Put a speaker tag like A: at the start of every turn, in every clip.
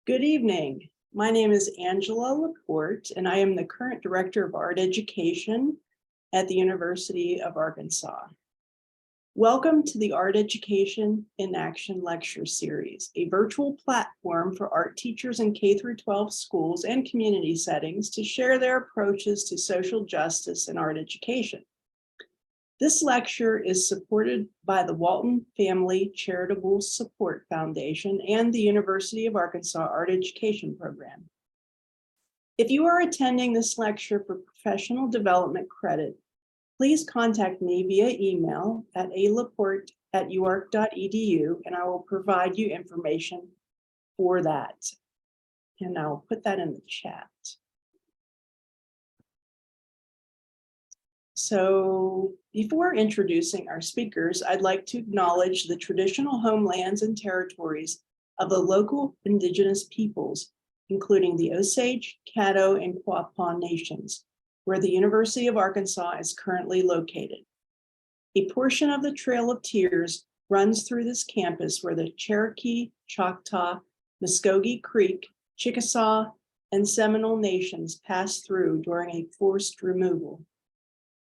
A: Good evening. My name is Angela Laporte, and I am the current Director of Art Education at the University of Arkansas. Welcome to the Art Education in Action Lecture Series, a virtual platform for art teachers in K-12 schools and community settings to share their approaches to social justice and art education. This lecture is supported by the Walton Family Charitable Support Foundation and the University of Arkansas Art Education Program. If you are attending this lecture for professional development credit, please contact me via email at alaporte@uark.edu, and I will provide you information for that. And I'll put that in the chat. So before introducing our speakers, I'd like to acknowledge the traditional homelands and territories of the local Indigenous peoples, including the Osage, Caddo, and Quapaw nations, where the University of Arkansas is currently located. A portion of the Trail of Tears runs through this campus where the Cherokee, Choctaw, Muskogee Creek, Chickasaw, and Seminole nations passed through during a forced removal.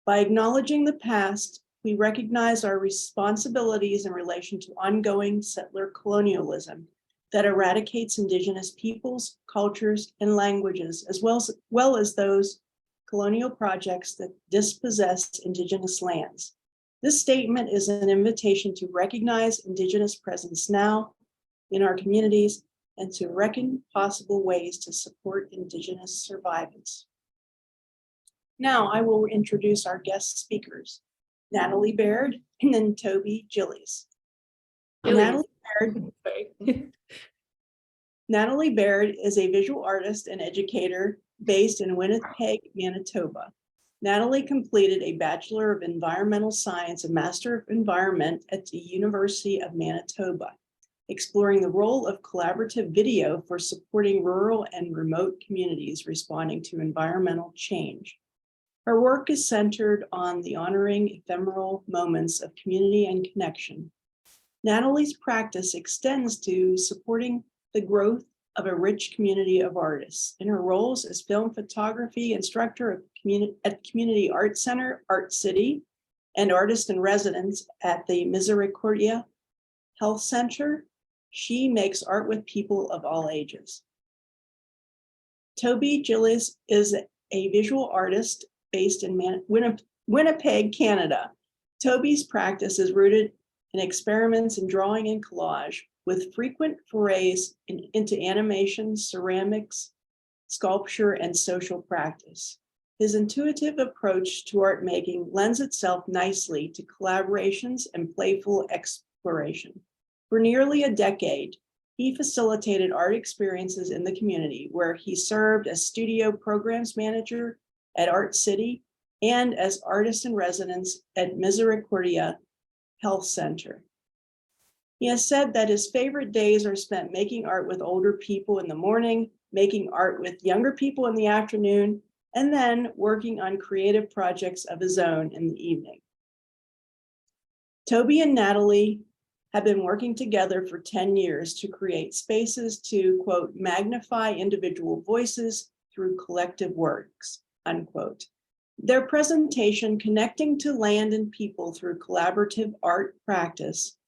A: By acknowledging the past, we recognize our responsibilities in relation to ongoing settler colonialism that eradicates Indigenous peoples, cultures, and languages, as well as those colonial projects that dispossess Indigenous lands. This statement is an invitation to recognize Indigenous presence now in our communities and to reckon possible ways to support Indigenous survivors. Now I will introduce our guest speakers, Natalie Baird and then Toby Gillies. Natalie Baird is a visual artist and educator based in Winnipeg, Manitoba. Natalie completed a Bachelor of Environmental Science and Master of Environment at the University of Manitoba, exploring the role of collaborative video for supporting rural and remote communities responding to environmental change. Her work is centered on the honoring ephemeral moments of community and connection. Natalie's practice extends to supporting the growth of a rich community of artists. In her roles as film photography instructor at Community Art Center, Art City, and artist in residence at the Misericordia Health Center, she makes art with people of all ages. Toby Gillies is a visual artist based in Winnipeg, Canada. Toby's practice is rooted in experiments in drawing and collage, with frequent forays into animation, ceramics, sculpture, and social practice. His intuitive approach to art making lends itself nicely to collaborations and playful exploration. For nearly a decade, he facilitated art experiences in the community, where he served as studio programs manager at Art City and as artist in residence at Misericordia Health Center. He has said that his favorite days are spent making art with older people in the morning, making art with younger people in the afternoon, and then working on creative projects of his own in the evening. Toby and Natalie have been working together for 10 years to create spaces to, quote, magnify individual voices through collective works, unquote. Their presentation, Connecting to Land and People Through Collaborative Art Practice,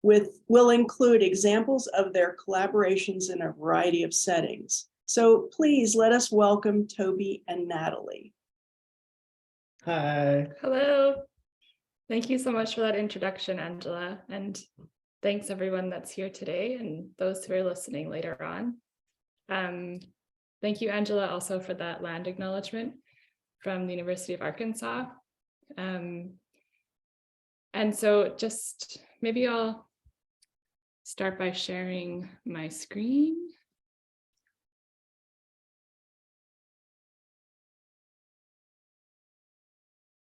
A: will include examples of their collaborations in a variety of settings. So please let us welcome Toby and Natalie.
B: Hi.
C: Hello. Thank you so much for that introduction, Angela. And thanks everyone that's here today and those who are listening later on. Thank you, Angela, also for that land acknowledgement from the University of Arkansas. And so just maybe I'll start by sharing my screen.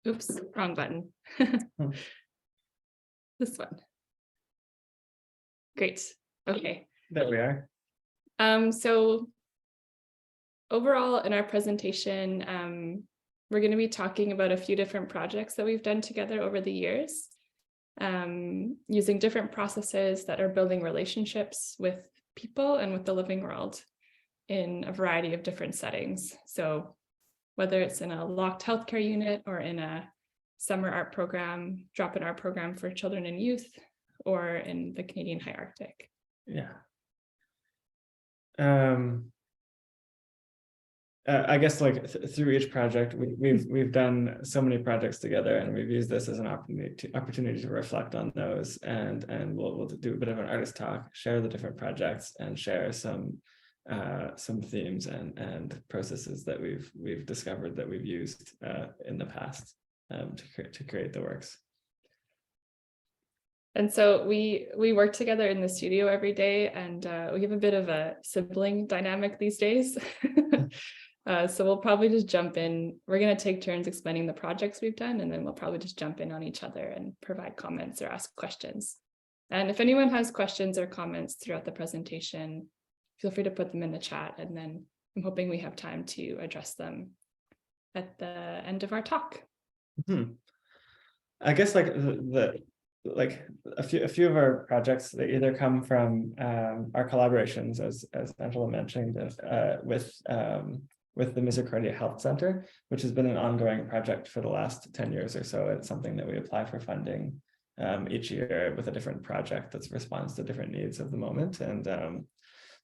C: Oops, wrong button. This one. Great. Okay.
B: There we are.
C: So overall in our presentation, we're going to be talking about a few different projects that we've done together over the years, using different processes that are building relationships with people and with the living world in a variety of different settings. So whether it's in a locked healthcare unit or in a summer art program, drop-in art program for children and youth, or in the Canadian High Arctic.
B: Yeah. I guess like through each project, we've done so many projects together, and we've used this as an opportunity to reflect on those, and we'll do a bit of an artist talk, share the different projects, and share some themes and processes that we've discovered that we've used in the past to create the works. And so we work together in the studio every day, and we have a bit of a sibling dynamic these days. So we'll probably just jump in. We're going to take turns explaining the projects we've done, and then we'll probably just jump in on each other and provide comments or ask questions. And if anyone has questions or comments throughout the presentation, feel free to put them in the chat, and then I'm hoping we have time to address them at the end of our talk. I guess like a few of our projects, they either come from our collaborations, as Angela mentioned, with the Misericordia Health Center, which has been an ongoing project for the last 10 years or so. It's something that we apply for funding each year with a different project that responds to different needs of the moment. And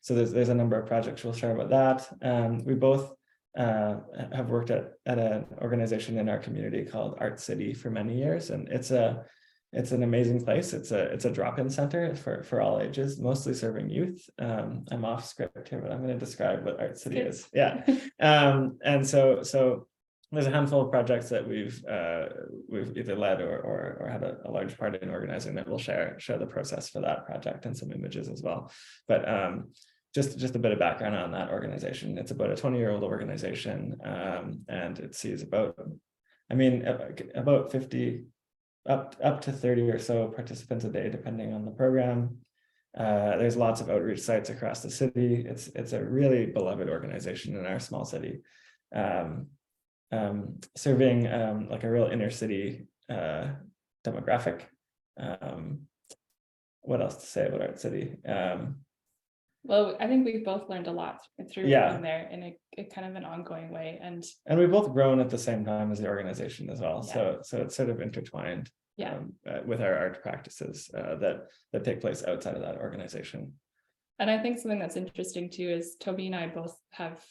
B: so there's a number of projects we'll share about that. We both have worked at an organization in our community called Art City for many years, and it's an amazing place. It's a drop-in center for all ages, mostly serving youth. I'm off script here, but I'm going to describe what Art City is. Yeah, and so there's a handful of projects that we've either led or had a large part in organizing that we'll share the process for that project and some images as well. But just a bit of background on that organization. It's about a 20-year-old organization, and it sees about 50. Up to 30 or so participants a day, depending on the program. There's lots of outreach sites across the city. It's a really beloved organization in our small city, serving like a real inner city demographic. What else to say about Art City?
C: Well, I think we've both learned a lot through working there in a kind of an ongoing way, and we've both grown at the same time as the organization as well. Yeah. So it's sort of intertwined with our art practices that take place outside of that organization. And I think something that's interesting too is Toby and I both have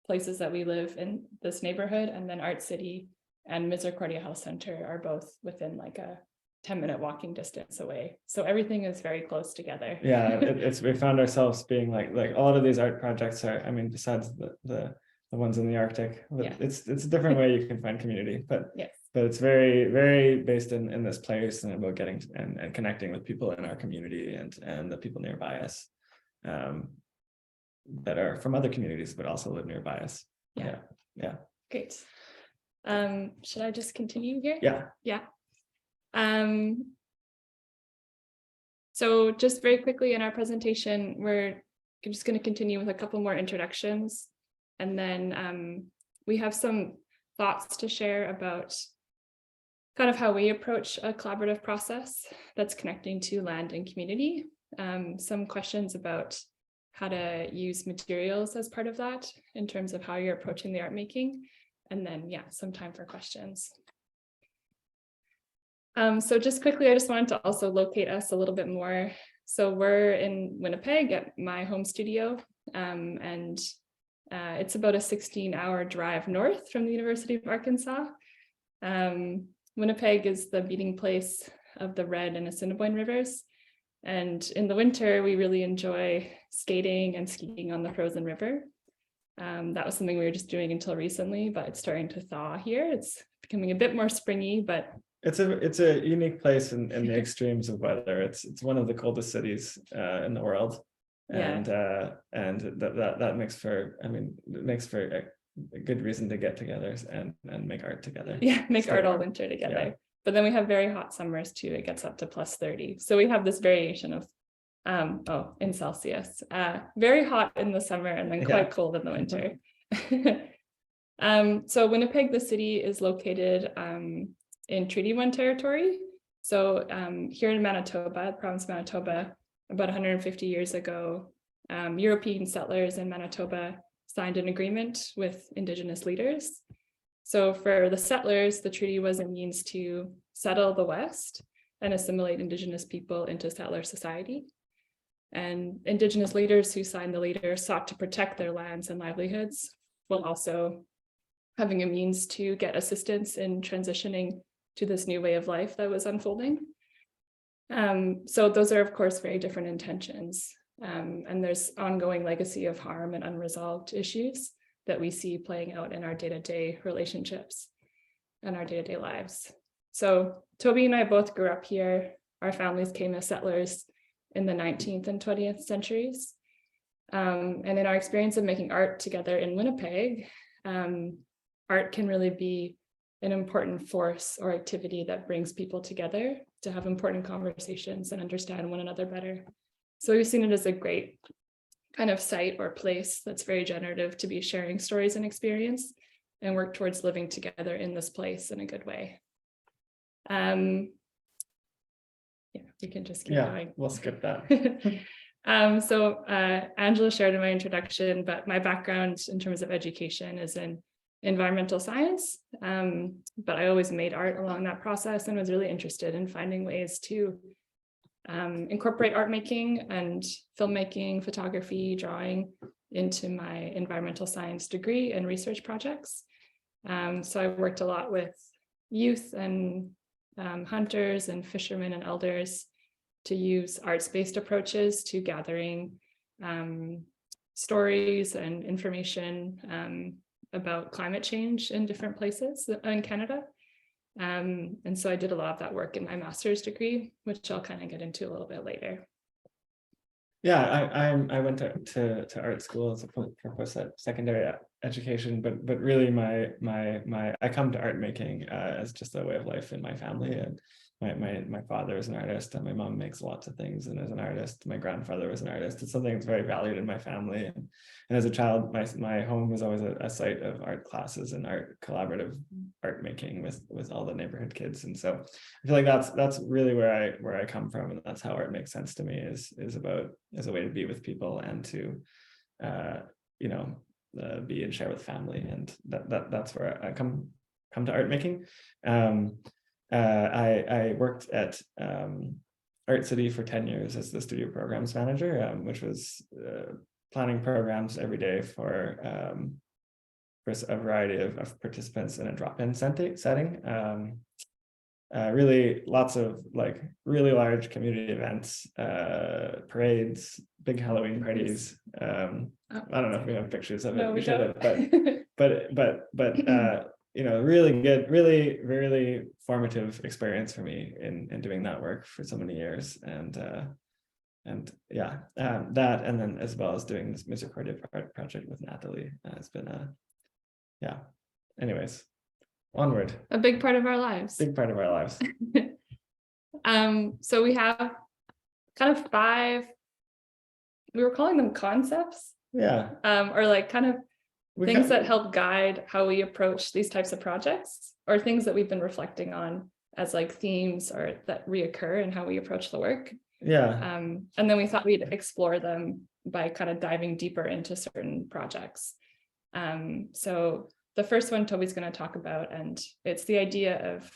C: places that we live in this neighborhood, and then Art City and Misericordia Health Center are both within like a 10-minute walking distance away. So everything is very close together. Yeah, we found ourselves being like a lot of these art projects are, besides the ones in the Arctic, but it's a different way you can find community, but it's very, very based in this place and about getting and connecting with people in our community and the people nearby us that are from other communities, but also live nearby us. Yeah. Great. Should I just continue here? Yeah. So just very quickly in our presentation, we're just going to continue with a couple more introductions, and then we have some thoughts to share about kind of how we approach a collaborative process that's connecting to land and community, some questions about how to use materials as part of that in terms of how you're approaching the art making, and then some time for questions. So just quickly, I just wanted to also locate us a little bit more. So we're in Winnipeg at my home studio, and it's about a 16-hour drive north from the University of Arkansas. Winnipeg is the meeting place of the Red and Assiniboine rivers. And in the winter, we really enjoy skating and skiing on the frozen river. That was something we were just doing until recently, but it's starting to thaw here. It's becoming a bit more springy, but it's a unique place in the extremes of weather. It's one of the coldest cities in the world, and that makes for a good reason to get together and make art together. Yeah, make art all winter together. Yeah. But then we have very hot summers too. It gets up to +30. So we have this variation of in Celsius, very hot in the summer and then quite cold in the winter. So Winnipeg, the city, is located in Treaty 1 territory. So here in Manitoba, province of Manitoba, about 150 years ago, European settlers in Manitoba signed an agreement with Indigenous leaders. So for the settlers, the treaty was a means to settle the West and assimilate Indigenous people into settler society. And Indigenous leaders who signed the letter sought to protect their lands and livelihoods, while also having a means to get assistance in transitioning to this new way of life that was unfolding. So those are, of course, very different intentions. And there's ongoing legacy of harm and unresolved issues that we see playing out in our day-to-day relationships and our day-to-day lives. So Toby and I both grew up here. Our families came as settlers in the 19th and 20th centuries. And in our experience of making art together in Winnipeg, art can really be an important force or activity that brings people together to have important conversations and understand one another better. So we've seen it as a great kind of site or place that's very generative to be sharing stories and experience and work towards living together in this place in a good way. Yeah, we can just keep going.
B: We'll skip that.
C: So Angela shared in my introduction, but my background in terms of education is in environmental science, but I always made art along that process and was really interested in finding ways to incorporate art making and filmmaking, photography, drawing into my environmental science degree and research projects. So I worked a lot with youth and hunters and fishermen and elders to use arts-based approaches to gathering stories and information about climate change in different places in Canada. And so I did a lot of that work in my master's degree, which I'll kind of get into a little bit later.
B: Yeah, I went to art school as a post-secondary education, but really I come to art making as just a way of life in my family. And my father is an artist, and my mom makes lots of things and is an artist. My grandfather was an artist. It's something that's very valued in my family. And as a child, my home was always a site of art classes and collaborative art making with all the neighborhood kids. And so I feel like that's really where I come from, and that's how art makes sense to me is a way to be with people and to be and share with family, and that's where I come to art making. I worked at Art City for 10 years as the studio programs manager, which was planning programs every day for a variety of participants in a drop-in setting. Really lots of really large community events, parades, big Halloween parties. I don't know if we have pictures of it.
C: No, we
B: should
C: don't.
B: have, but really good, really formative experience for me in doing that work for so many years. That, and then as well as doing this Misericordia project with Natalie has been anyways, onward.
C: A big part of our lives.
B: Big part of our lives.
C: So we have kind of 5, we were calling them concepts.
B: Yeah.
C: Or kind of things that help guide how we approach these types of projects, or things that we've been reflecting on as themes or that reoccur in how we approach the work.
B: Yeah.
C: And then we thought we'd explore them by kind of diving deeper into certain projects. So the first one Toby's going to talk about, and it's the idea of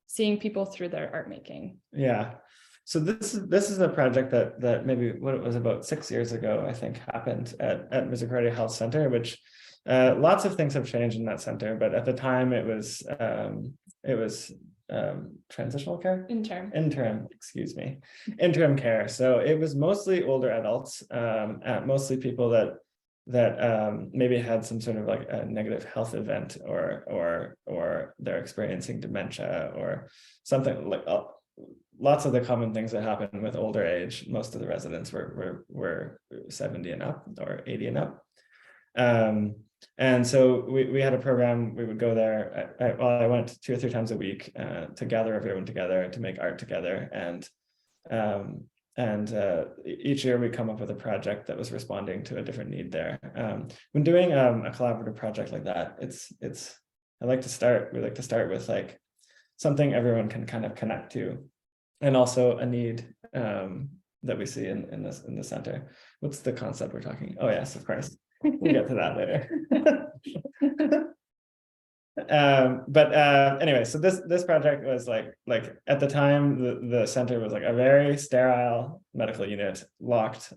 C: seeing people through their art making.
B: Yeah. So this is a project that maybe what it was about 6 years ago, I think, happened at Misericordia Health Center, which lots of things have changed in that center, but at the time it was transitional care? Interim care. So it was mostly older adults, mostly people that maybe had some sort of a negative health event, or they're experiencing dementia or something lots of the common things that happen with older age. Most of the residents were 70 and up or 80 and up. And so we had a program. We would go there. I went 2 or 3 times a week to gather everyone together to make art together. And each year we come up with a project that was responding to a different need there. When doing a collaborative project like that, we like to start with something everyone can kind of connect to, and also a need that we see in the center. What's the concept we're talking? Oh yes, of course. We'll get to that later. Anyway, so this project was like at the time the center was like a very sterile medical unit, locked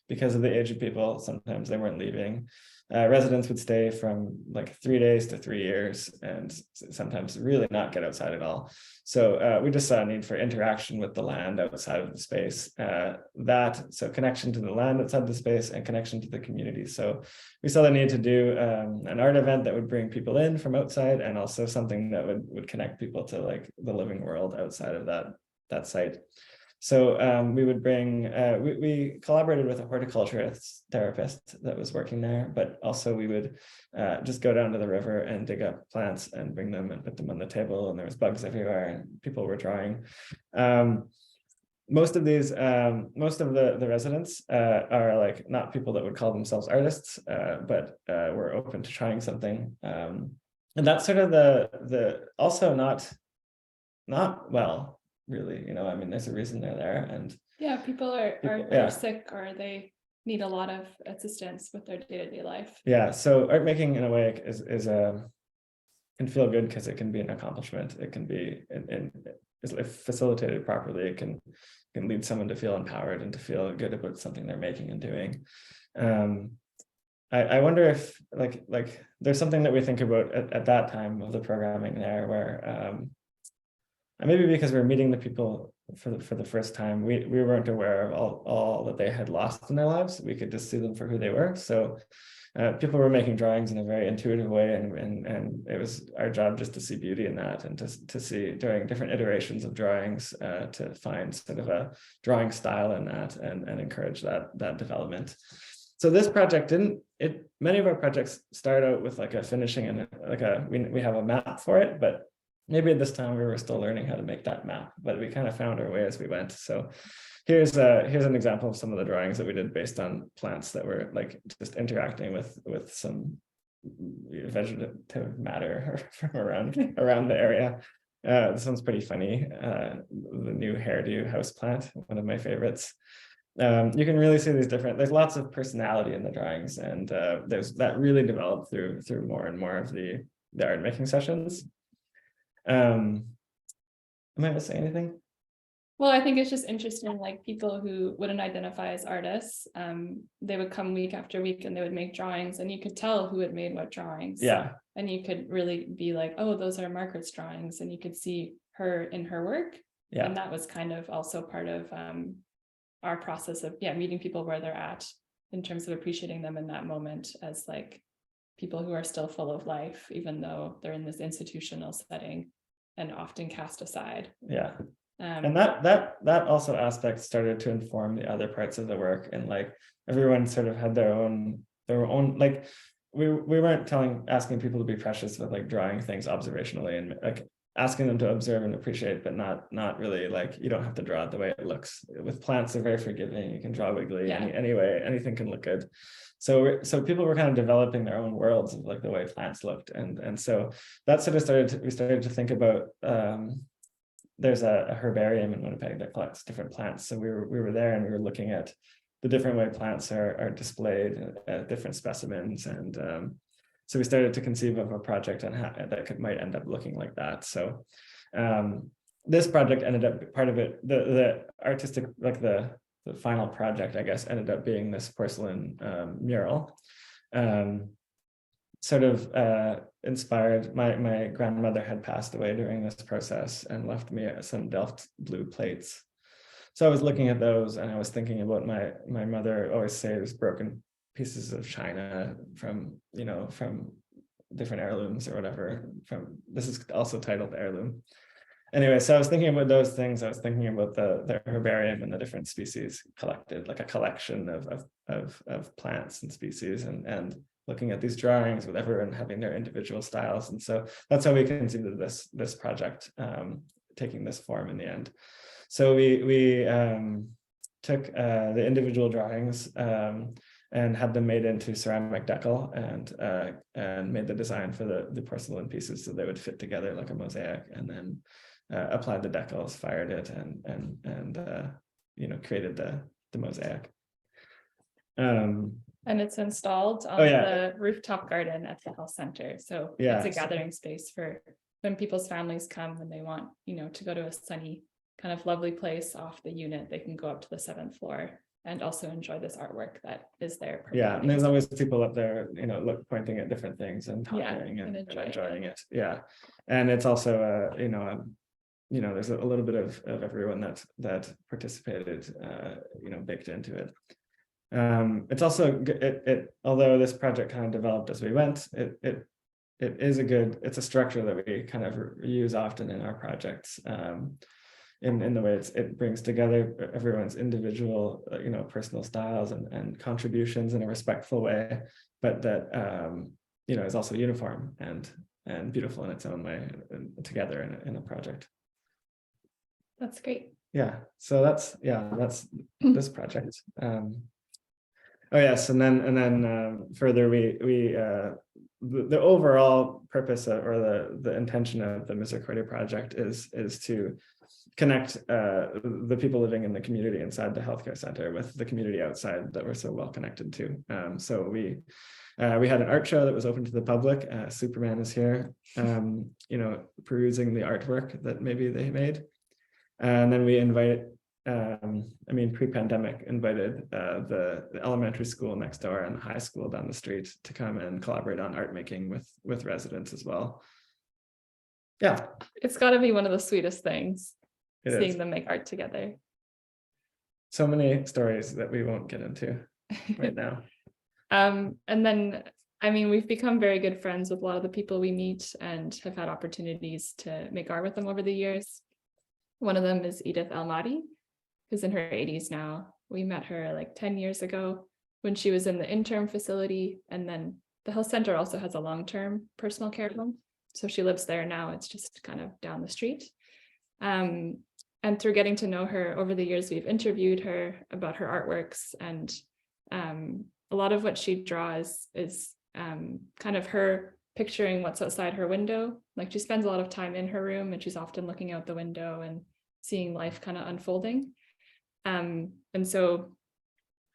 B: because of the age of people. Sometimes they weren't leaving. Residents would stay from like 3 days to 3 years, and sometimes really not get outside at all. So we just saw a need for interaction with the land outside of the space. So connection to the land outside the space and connection to the community. So we saw the need to do an art event that would bring people in from outside, and also something that would connect people to like the living world outside of that site. So we would bring, we collaborated with a horticulturist therapist that was working there, but also we would just go down to the river and dig up plants and bring them and put them on the table, and there was bugs everywhere and people were drawing. Most of the residents are like not people that would call themselves artists, but were open to trying something. And that's sort of the also not well, really, I mean, there's a reason they're there. And
C: yeah, people are sick, or they need a lot of assistance with their day-to-day life.
B: Yeah, so art making in a way is can feel good because it can be an accomplishment. It can be if facilitated properly, it can lead someone to feel empowered and to feel good about something they're making and doing. I wonder if like there's something that we think about at that time of the programming there where and maybe because we're meeting the people for the first time, we weren't aware of all that they had lost in their lives. We could just see them for who they were. So people were making drawings in a very intuitive way, and it was our job just to see beauty in that, and to see during different iterations of drawings to find sort of a drawing style in that, and encourage that development. So this project many of our projects start out with like a finishing and we have a map for it, but maybe at this time we were still learning how to make that map, but we kind of found our way as we went. So here's an example of some of the drawings that we did based on plants that were like just interacting with some vegetative matter from around the area. This one's pretty funny. The new hairdo houseplant, one of my favorites. You can really see there's lots of personality in the drawings, and that really developed through more and more of the art making sessions. Am I missing anything?
C: Well, I think it's just interesting, like people who wouldn't identify as artists, they would come week after week and they would make drawings, and you could tell who had made what drawings.
B: Yeah.
C: And you could really be like, oh, those are Margaret's drawings, and you could see her in her work. Yeah. And that was kind of also part of our process of meeting people where they're at, in terms of appreciating them in that moment as like people who are still full of life, even though they're in this institutional setting and often cast aside.
B: Yeah. And that also aspect started to inform the other parts of the work, and like everyone sort of had their own like we weren't asking people to be precious with like drawing things observationally and like asking them to observe and appreciate, but not really like you don't have to draw it the way it looks. With plants, they're very forgiving. You can draw wiggly anyway, anything can look good. So people were kind of developing their own worlds of like the way plants looked, and so that sort of we started to think about. There's a herbarium in Winnipeg that collects different plants. So we were there and we were looking at the different way plants are displayed at different specimens, and so we started to conceive of a project on how that might end up looking like that. So this project ended up, part of it, the artistic, like the final project, I guess, ended up being this porcelain mural. Sort of inspired, my grandmother had passed away during this process and left me some Delft blue plates. So I was looking at those and I was thinking about my mother always saves broken pieces of china from different heirlooms or whatever. This is also titled Heirloom. Anyway, so I was thinking about those things. I was thinking about the herbarium and the different species collected, like a collection of plants and species, and looking at these drawings with everyone having their individual styles. And so that's how we conceived of this project taking this form in the end. So we took the individual drawings and had them made into ceramic decal, and made the design for the porcelain pieces so they would fit together like a mosaic, and then applied the decals, fired it, and created the mosaic.
C: And it's installed on the rooftop garden at the health center. So it's a gathering space for when people's families come and they want, to go to a sunny, kind of lovely place off the unit. They can go up to the 7th floor and also enjoy this artwork that is there.
B: Yeah, and there's always people up there, pointing at different things and talking and enjoying it. Yeah, and it's also, there's a little bit of everyone that participated, baked into it. It's also although this project kind of developed as we went, it's a structure that we kind of use often in our projects, in the way it brings together everyone's individual personal styles and contributions in a respectful way, but that is also uniform and beautiful in its own way together in a project.
C: That's great.
B: Yeah, so that's this project. Oh yes, and then further, we the overall purpose or the intention of the Misericordia project is to connect the people living in the community inside the healthcare center with the community outside that we're so well connected to. So we had an art show that was open to the public. Superman is here, perusing the artwork that maybe they made, and then we invite. Pre-pandemic invited the elementary school next door and the high school down the street to come and collaborate on art making with residents as well. Yeah,
C: it's got to be one of the sweetest things, seeing them make art together.
B: So many stories that we won't get into right now.
C: And then, we've become very good friends with a lot of the people we meet and have had opportunities to make art with them over the years. One of them is Edith Almaty, who's in her 80s now. We met her like 10 years ago when she was in the interim facility. And then the health center also has a long-term personal care home. So she lives there now. It's just kind of down the street. And through getting to know her over the years, we've interviewed her about her artworks. And a lot of what she draws is kind of her picturing what's outside her window. Like she spends a lot of time in her room and she's often looking out the window and seeing life kind of unfolding. And so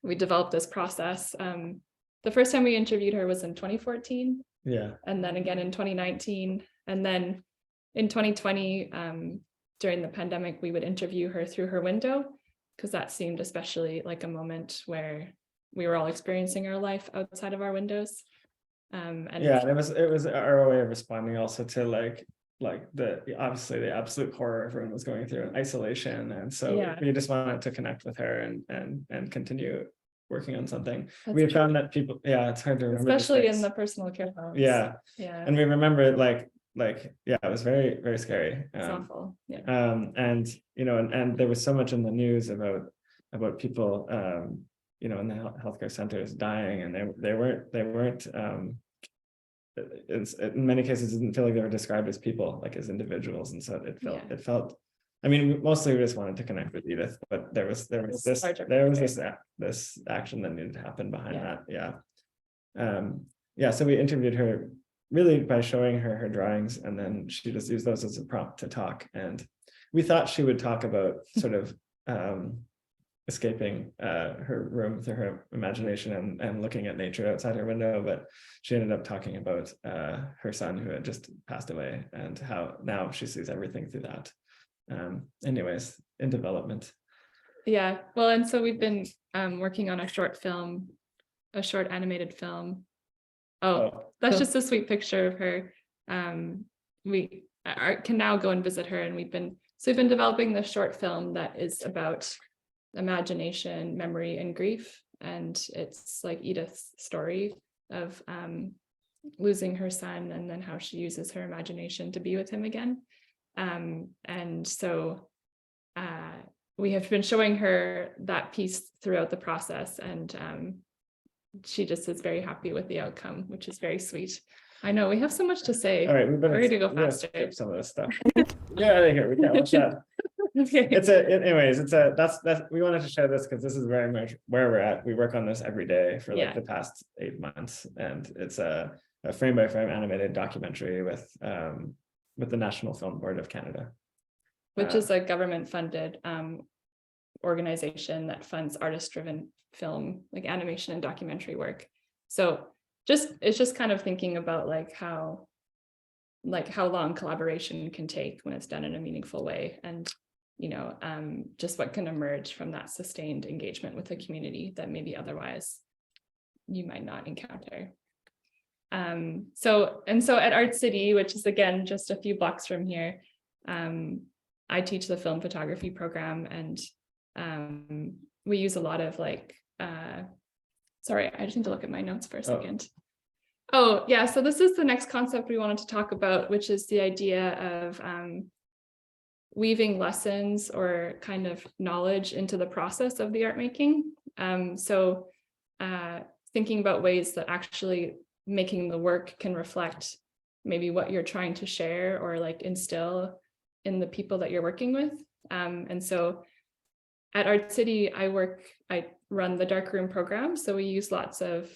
C: we developed this process. The first time we interviewed her was in 2014.
B: Yeah.
C: And then again in 2019. And then in 2020, during the pandemic, we would interview her through her window, because that seemed especially like a moment where we were all experiencing our life outside of our windows. And
B: it was our way of responding also to like obviously the absolute horror everyone was going through in isolation, and so we just wanted to connect with her and continue working on something. We had found that people, it's hard to remember,
C: especially in the personal care homes.
B: And we remember it like it was very, very scary.
C: It's awful.
B: And there was so much in the news about people in the healthcare centers dying, and they weren't in many cases didn't feel like they were described as people, like as individuals, and so it felt mostly we just wanted to connect with Edith, but there was this action that needed to happen behind that. So we interviewed her really by showing her drawings, and then she just used those as a prompt to talk, and we thought she would talk about sort of escaping her room through her imagination and looking at nature outside her window, but she ended up talking about her son who had just passed away and how now she sees everything through that. Anyways, in development.
C: Yeah, well, and so we've been working on a short animated film. That's just a sweet picture of her. We can now go and visit her, and we've been developing this short film that is about imagination, memory, and grief. And it's like Edith's story of losing her son and then how she uses her imagination to be with him again. And so we have been showing her that piece throughout the process, and she just is very happy with the outcome, which is very sweet. I know we have so much to say.
B: All right, we're
C: ready to go faster.
B: Skip some of this stuff. Yeah, I think we can't watch that.
C: Okay.
B: That's we wanted to share this because this is very much where we're at. We work on this every day for like the past 8 months, and it's a frame by frame animated documentary with the National Film Board of Canada,
C: which is a government funded organization that funds artist-driven film, like animation and documentary work. So it's just kind of thinking about like how long collaboration can take when it's done in a meaningful way, and just what can emerge from that sustained engagement with the community that maybe otherwise you might not encounter. So at Art City, which is again just a few blocks from here, I teach the film photography program, and we use a lot of sorry, I just need to look at my notes for a second. Oh yeah, so this is the next concept we wanted to talk about, which is the idea of weaving lessons or kind of knowledge into the process of the art making. So thinking about ways that actually making the work can reflect maybe what you're trying to share or like instill in the people that you're working with. And so at Art City, I run the darkroom program. So we use lots of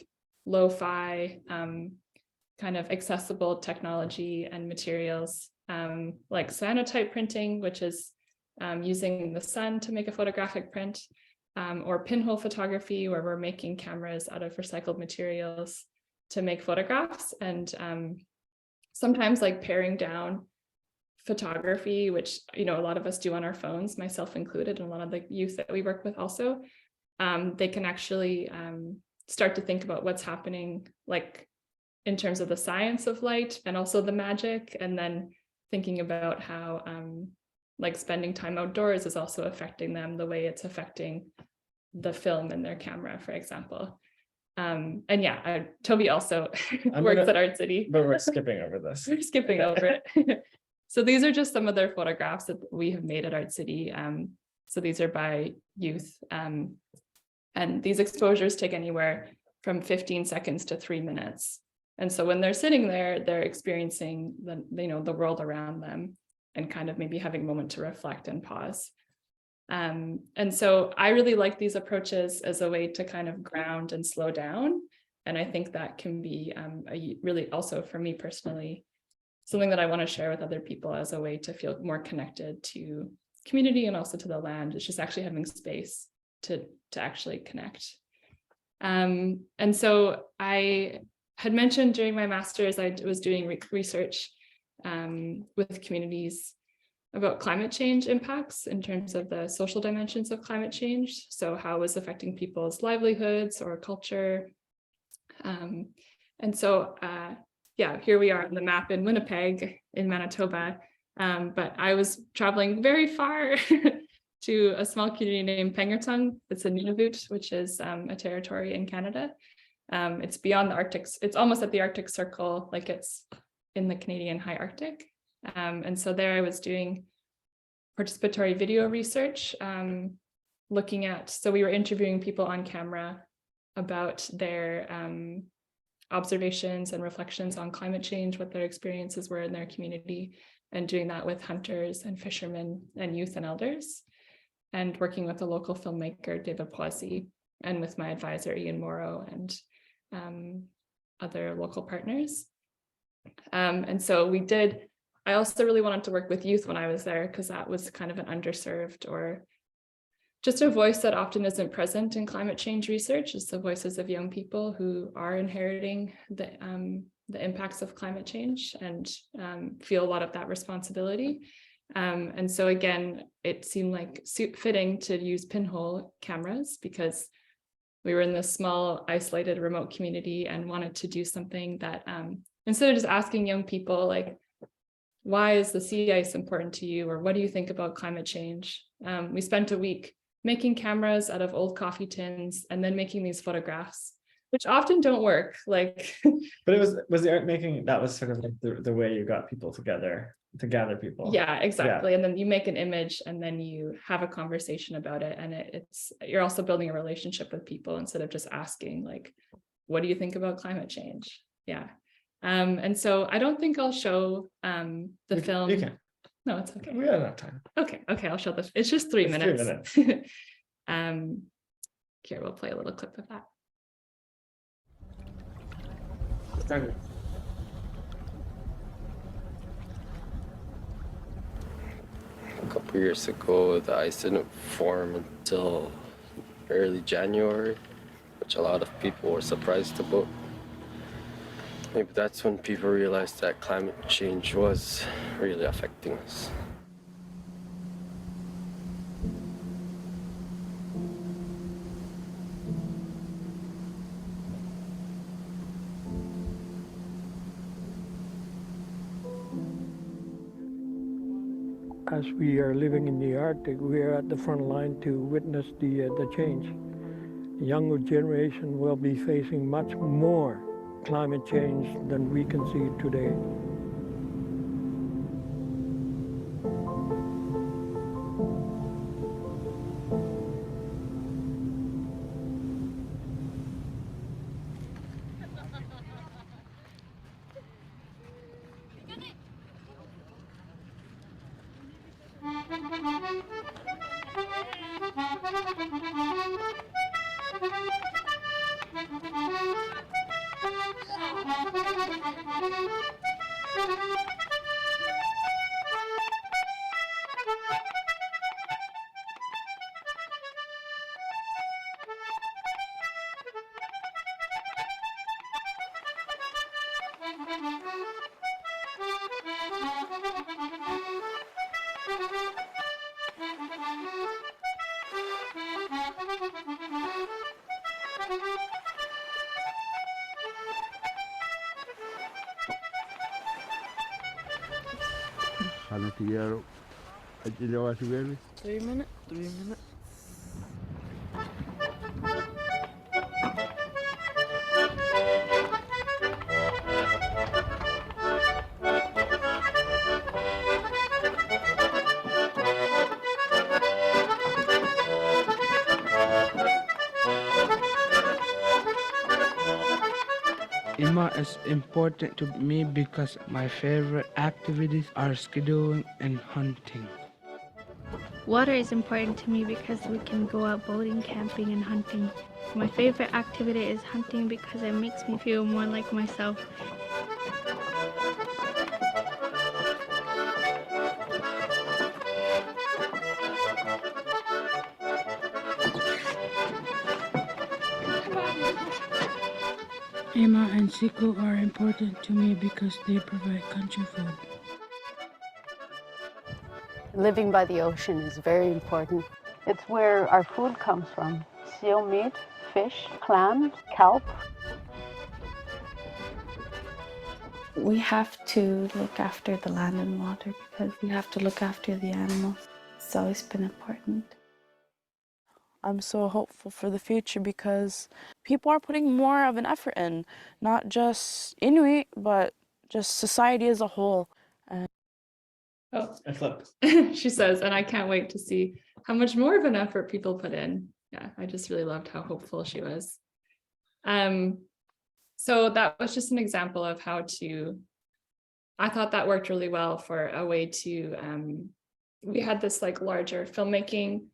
C: lo-fi kind of accessible technology and materials, like cyanotype printing, which is using the sun to make a photographic print, or pinhole photography, where we're making cameras out of recycled materials to make photographs, and sometimes like paring down photography, which a lot of us do on our phones, myself included, and a lot of the youth that we work with also. They can actually start to think about what's happening, like in terms of the science of light and also the magic, and then thinking about how like spending time outdoors is also affecting them the way it's affecting the film in their camera, for example. And yeah, Toby also works at Art City.
B: But we're skipping over this.
C: We're skipping over it. So these are just some of their photographs that we have made at Art City. So these are by youth. And these exposures take anywhere from 15 seconds to 3 minutes. And so when they're sitting there, they're experiencing the world around them and kind of maybe having a moment to reflect and pause. And so I really like these approaches as a way to kind of ground and slow down. And I think that can be really also, for me personally, something that I want to share with other people as a way to feel more connected to community and also to the land. It's just actually having space to actually connect. And so I had mentioned during my master's, I was doing research with communities about climate change impacts in terms of the social dimensions of climate change. So how it was affecting people's livelihoods or culture. And so, yeah, here we are on the map in Winnipeg in Manitoba. But I was traveling very far to a small community named Pengertung. It's a Nunavut, which is a territory in Canada. It's beyond the Arctic. It's almost at the Arctic Circle, like it's in the Canadian High Arctic. And so there I was doing participatory video research, looking at, so we were interviewing people on camera about their observations and reflections on climate change, what their experiences were in their community, and doing that with hunters and fishermen and youth and elders, and working with a local filmmaker, David Poissy, and with my advisor, Ian Morrow, and other local partners. And so I also really wanted to work with youth when I was there, because that was kind of an underserved, or just a voice that often isn't present in climate change research, is the voices of young people who are inheriting the impacts of climate change and feel a lot of that responsibility. And so again, it seemed like fitting to use pinhole cameras, because we were in this small, isolated, remote community and wanted to do something that, instead of just asking young people, like, why is the sea ice important to you? Or what do you think about climate change? We spent a week making cameras out of old coffee tins and then making these photographs, which often don't work. Like,
B: but it was the art making, that was sort of like the way you got people together, to gather people.
C: Yeah, exactly. Yeah. And then you make an image and then you have a conversation about it. And you're also building a relationship with people instead of just asking, like, what do you think about climate change? Yeah. And so I don't think I'll show the film.
B: You can.
C: No, it's okay.
B: We have enough time.
C: Okay, I'll show this. It's just 3 minutes.
B: 3 minutes.
C: Here, we'll play a little clip of that.
B: Started.
D: a couple years ago, the ice didn't form until early January, which a lot of people were surprised about. Maybe that's when people realized that climate change was really affecting us.
E: As we are living in the Arctic, we are at the front line to witness the change. The younger generation will be facing much more climate change than we can see today.
F: Three minutes.
G: IMA is important to me because my favorite activities are skiing and hunting.
H: Water is important to me because we can go out boating, camping, and hunting. My favorite activity is hunting because it makes me feel more like myself.
G: Emma and Siku are important to me because they provide country food.
I: Living by the ocean is very important. It's where our food comes from. Seal meat, fish, clams, kelp.
J: We have to look after the land and water because we have to look after the animals. It's always been important.
F: I'm so hopeful for the future because people are putting more of an effort in, not just Inuit, but just society as a whole.
C: Oh,
B: I flipped.
C: she says, and I can't wait to see how much more of an effort people put in. Yeah, I just really loved how hopeful she was. So that was just an example of how I thought that worked really well for a way to, we had this like larger filmmaking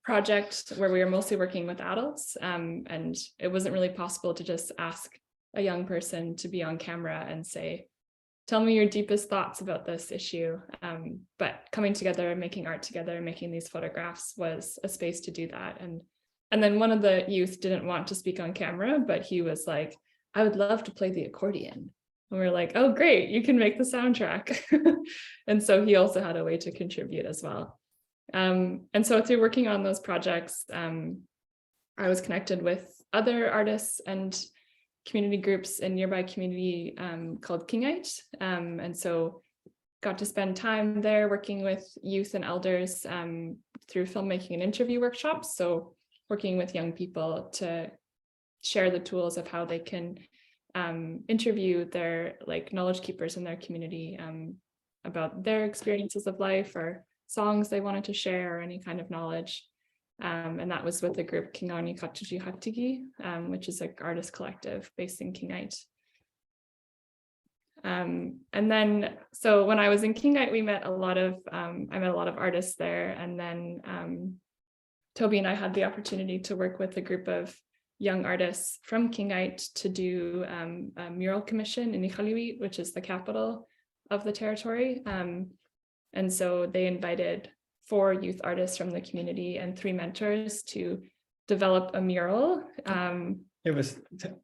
C: project where we were mostly working with adults, and it wasn't really possible to just ask a young person to be on camera and say, tell me your deepest thoughts about this issue. But coming together and making art together and making these photographs was a space to do that. And then one of the youth didn't want to speak on camera, but he was like, I would love to play the accordion. And we're like, oh, great, you can make the soundtrack. And so he also had a way to contribute as well. And so through working on those projects, I was connected with other artists and community groups in nearby community called Kingite. And so got to spend time there working with youth and elders through filmmaking and interview workshops. So working with young people to share the tools of how they can interview their like knowledge keepers in their community about their experiences of life or songs they wanted to share or any kind of knowledge. And that was with the group Kingani Katuji Hatigi, which is an artist collective based in Kingite. And then, so when I was in Kingite, we met a lot of, I met a lot of artists there. And then Toby and I had the opportunity to work with a group of young artists from Kingite to do a mural commission in Iqaluit, which is the capital of the territory. And so they invited 4 youth artists from the community and 3 mentors to develop a mural.
B: It was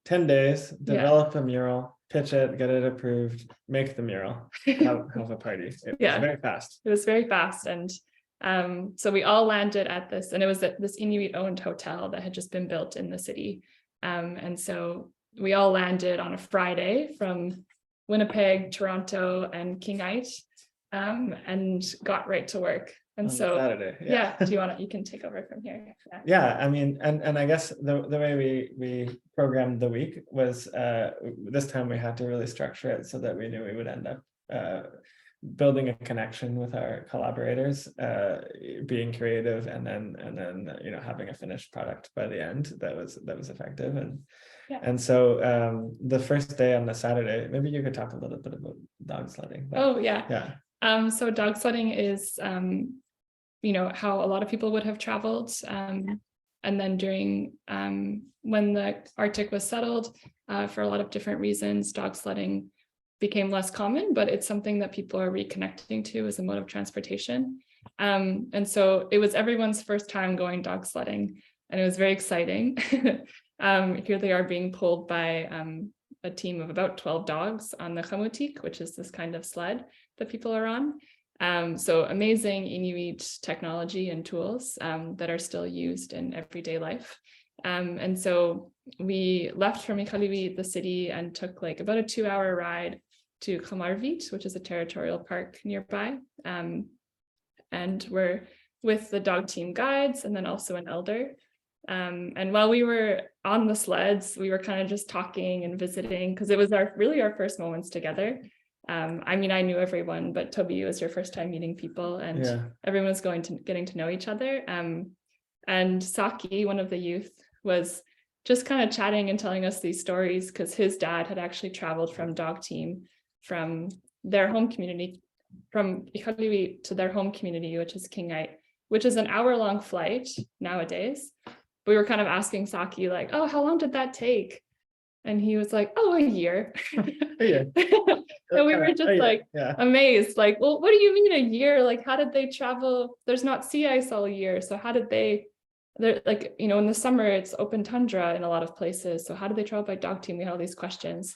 B: 10 days, develop a mural, pitch it, get it approved, make the mural, have a party. It was very fast.
C: It was very fast. And so we all landed at this, and it was this Inuit owned hotel that had just been built in the city. And so we all landed on a Friday from Winnipeg, Toronto, and Kingite, and got right to work. And
B: On
C: so
B: Saturday,
C: do you want to, you can take over from here.
B: Yeah, I mean, and I guess the way we programmed the week was this time we had to really structure it so that we knew we would end up building a connection with our collaborators, being creative, and then you know, having a finished product by the end that was effective. And so the first day on the Saturday, maybe you could talk a little bit about dog sledding.
C: So dog sledding is you know, how a lot of people would have traveled, and then during when the Arctic was settled, for a lot of different reasons, dog sledding became less common, but it's something that people are reconnecting to as a mode of transportation. And so it was everyone's first time going dog sledding, and it was very exciting. Here they are being pulled by a team of about 12 dogs on the chamutik, which is this kind of sled that people are on. So amazing Inuit technology and tools that are still used in everyday life. And so we left from Iqaluit, the city, and took like about a 2-hour ride to Qamarvit, which is a territorial park nearby. And we're with the dog team guides and then also an elder. And while we were on the sleds, we were kind of just talking and visiting, because it was really our first moments together. I mean, I knew everyone, but Toby, it was your first time meeting people, and everyone was getting to know each other. And Saki, one of the youth, was just kind of chatting and telling us these stories because his dad had actually traveled from dog team from their home community, from Iqaluit to their home community, which is Kingite, which is an hour-long flight nowadays. We were kind of asking Saki, like, oh, how long did that take? And he was like, oh, a year. And we were just like amazed, like, well, what do you mean a year? Like, how did they travel? There's not sea ice all year. So how did they're like, you know, in the summer, it's open tundra in a lot of places. So how did they travel by dog team? We had all these questions.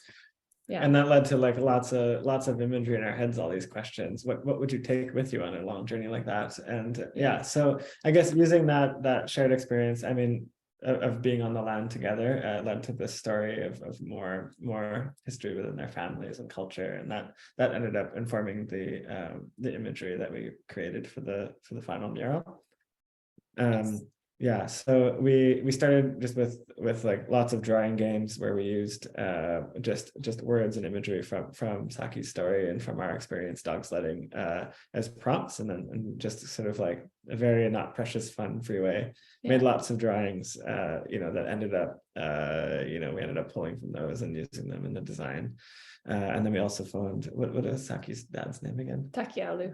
C: Yeah.
B: And that led to like lots of imagery in our heads, all these questions. What would you take with you on a long journey like that? And so I guess using that shared experience, I mean, of being on the land together, led to this story of more history within their families and culture, and that ended up informing the imagery that we created for the final mural. So we started just with like lots of drawing games where we used just words and imagery from Saki's story and from our experience dog sledding as prompts, and just sort of like a very not precious fun free way. Made lots of drawings that ended up we ended up pulling from those and using them in the design. And then we also phoned, what is Saki's dad's name again?
C: Takialu.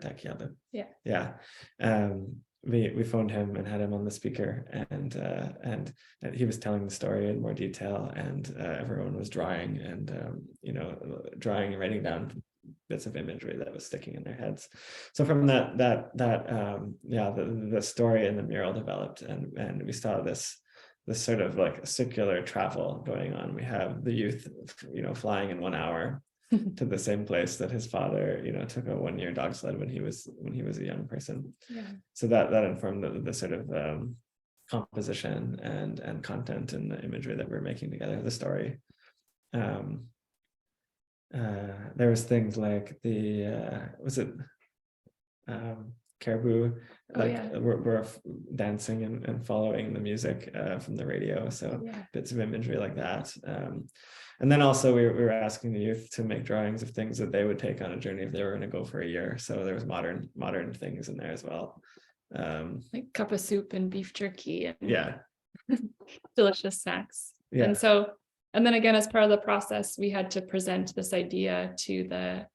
B: We phoned him and had him on the speaker, and he was telling the story in more detail, and everyone was drawing and drawing and writing down bits of imagery that was sticking in their heads. So from the story and the mural developed, and we saw this sort of like circular travel going on. We have the youth, flying in 1 hour to the same place that his father, took a 1-year dog sled when he was a young person. So that informed the sort of composition and content and the imagery that we're making together, the story. There was things like caribou, we're dancing and following the music from the radio, so bits of imagery like that. And then also we were asking the youth to make drawings of things that they would take on a journey if they were going to go for a year. So there was modern things in there as well,
C: like cup of soup and beef jerky and delicious snacks. And then again, as part of the process, we had to present this idea to the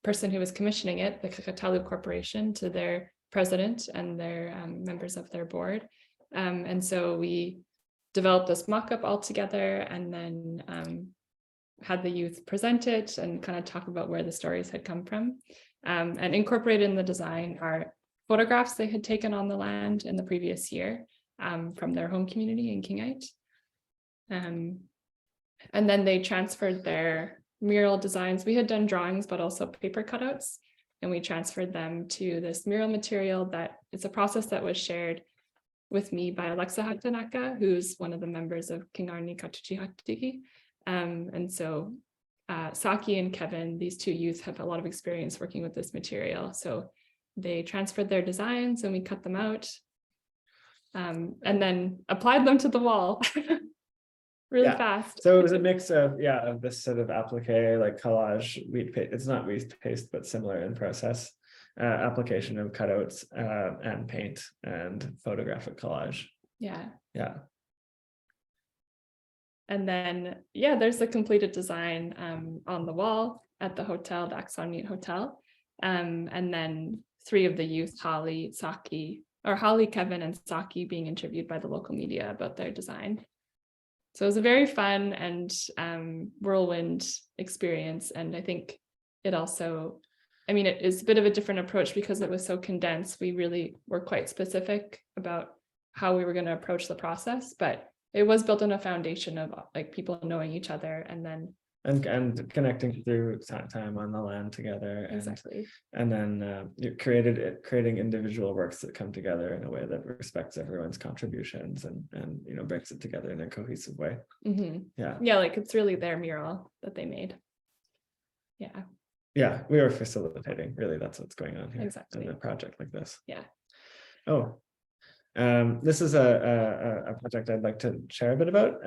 C: person who was commissioning it, the Kakatalu Corporation, to their president and their members of their board. And so we developed this mock-up all together, and then had the youth present it and kind of talk about where the stories had come from. And incorporated in the design are photographs they had taken on the land in the previous year from their home community in Kingite. And then they transferred their mural designs. We had done drawings, but also paper cutouts, and we transferred them to this mural material that it's a process that was shared with me by Alexa Hatanaka, who's one of the members of Kingarni Katuchi. And so Saki and Kevin, these two youth, have a lot of experience working with this material. So they transferred their designs and we cut them out and then applied them to the wall really fast.
B: So it was a mix of this sort of applique, like collage, wheat paste. It's not wheat paste, but similar in process. Application of cutouts and paint and photographic collage. Yeah.
C: And then, there's the completed design on the wall at the hotel, the Axon Meat Hotel. And then 3 of the youth, Holly, Kevin, and Saki, being interviewed by the local media about their design. So it was a very fun and whirlwind experience. And I think it also, it is a bit of a different approach because it was so condensed. We really were quite specific about how we were going to approach the process, but it was built on a foundation of like people knowing each other and then
B: and connecting through time on the land together.
C: Exactly.
B: And then creating individual works that come together in a way that respects everyone's contributions and brings it together in a cohesive way.
C: Like it's really their mural that they made.
B: We were facilitating, really. That's what's going on here.
C: Exactly.
B: In a project like this. This is a project I'd like to share a bit about.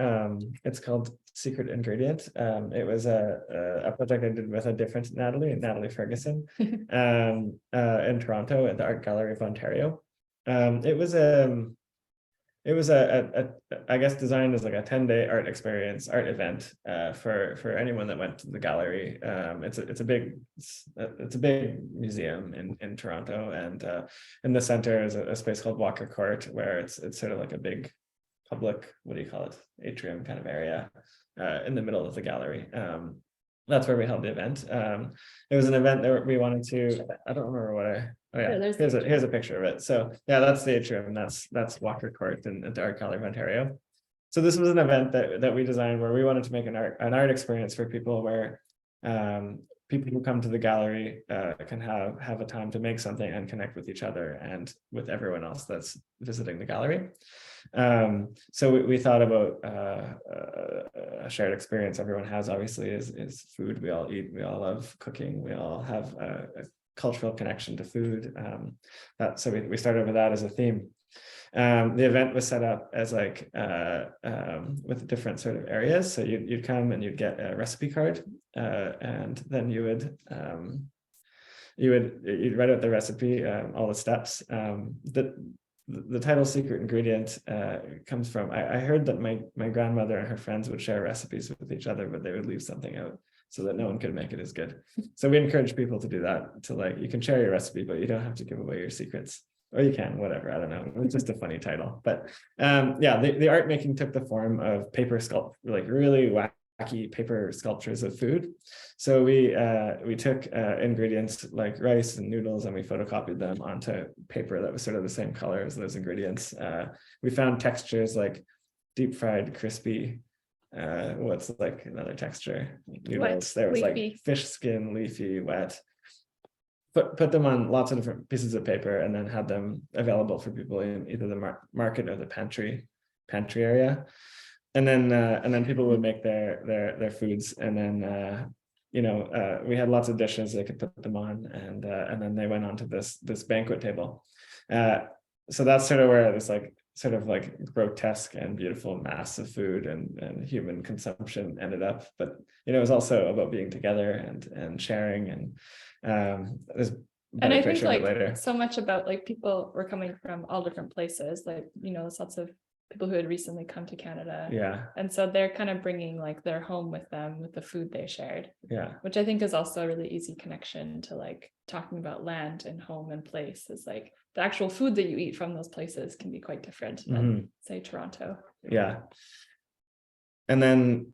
B: It's called Secret Ingredient. It was a project I did with a different Natalie Ferguson, in Toronto at the Art Gallery of Ontario. It was I guess designed as like a 10-day art event for anyone that went to the gallery. It's a big museum in Toronto, and in the center is a space called Walker Court, where it's sort of like a big public, what do you call it, atrium kind of area in the middle of the gallery. That's where we held the event. It was an event that we wanted to, I don't remember what here's a picture of it. So that's the atrium. That's Walker Court at the Art Gallery of Ontario. So this was an event that we designed where we wanted to make an art experience for people, where people who come to the gallery can have a time to make something and connect with each other and with everyone else that's visiting the gallery. So we thought about a shared experience everyone has, obviously, is food. We all eat, we all love cooking, we all have a cultural connection to food. So we started with that as a theme. The event was set up as like with different sort of areas. So you'd come and you'd get a recipe card, and then you'd write out the recipe, all the steps. The title Secret Ingredient comes from, I heard that my grandmother and her friends would share recipes with each other, but they would leave something out so that no one could make it as good. So we encourage people to do that, to like, you can share your recipe, but you don't have to give away your secrets. Or you can, whatever, I don't know. It was just a funny title. But the art making took the form of paper sculpt, like really wacky paper sculptures of food. So we took ingredients like rice and noodles, and we photocopied them onto paper that was sort of the same color as those ingredients. We found textures like deep fried, crispy. What's like another texture? Noodles. There was leafy. Like fish skin, leafy, wet. Put them on lots of different pieces of paper, and then had them available for people in either the market or the pantry area. And then people would make their foods, and then we had lots of dishes they could put them on, and then they went onto this banquet table. So that's sort of where this sort of grotesque and beautiful mass of food and human consumption ended up. But it was also about being together and sharing, and there's
C: and I think later. So much about people were coming from all different places, there's lots of people who had recently come to Canada, and so they're kind of bringing their home with them with the food they shared, which I think is also a really easy connection to talking about land and home and place. Is the actual food that you eat from those places can be quite different than say Toronto.
B: and then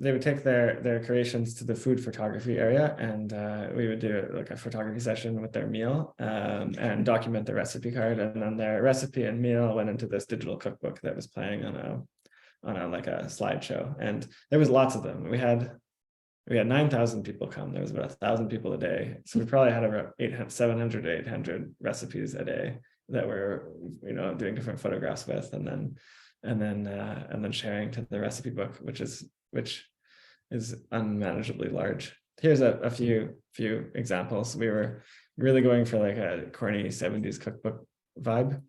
B: they would take their creations to the food photography area, and we would do like a photography session with their meal and document the recipe card, and then their recipe and meal went into this digital cookbook that was playing on a like a slideshow, and there was lots of them. We had 9,000 people come. There was about 1,000 people a day, so we probably had over 700 to 800 recipes a day that we're doing different photographs with, and then sharing to the recipe book, which is unmanageably large. Here's a few examples. We were really going for like a corny 70s cookbook vibe,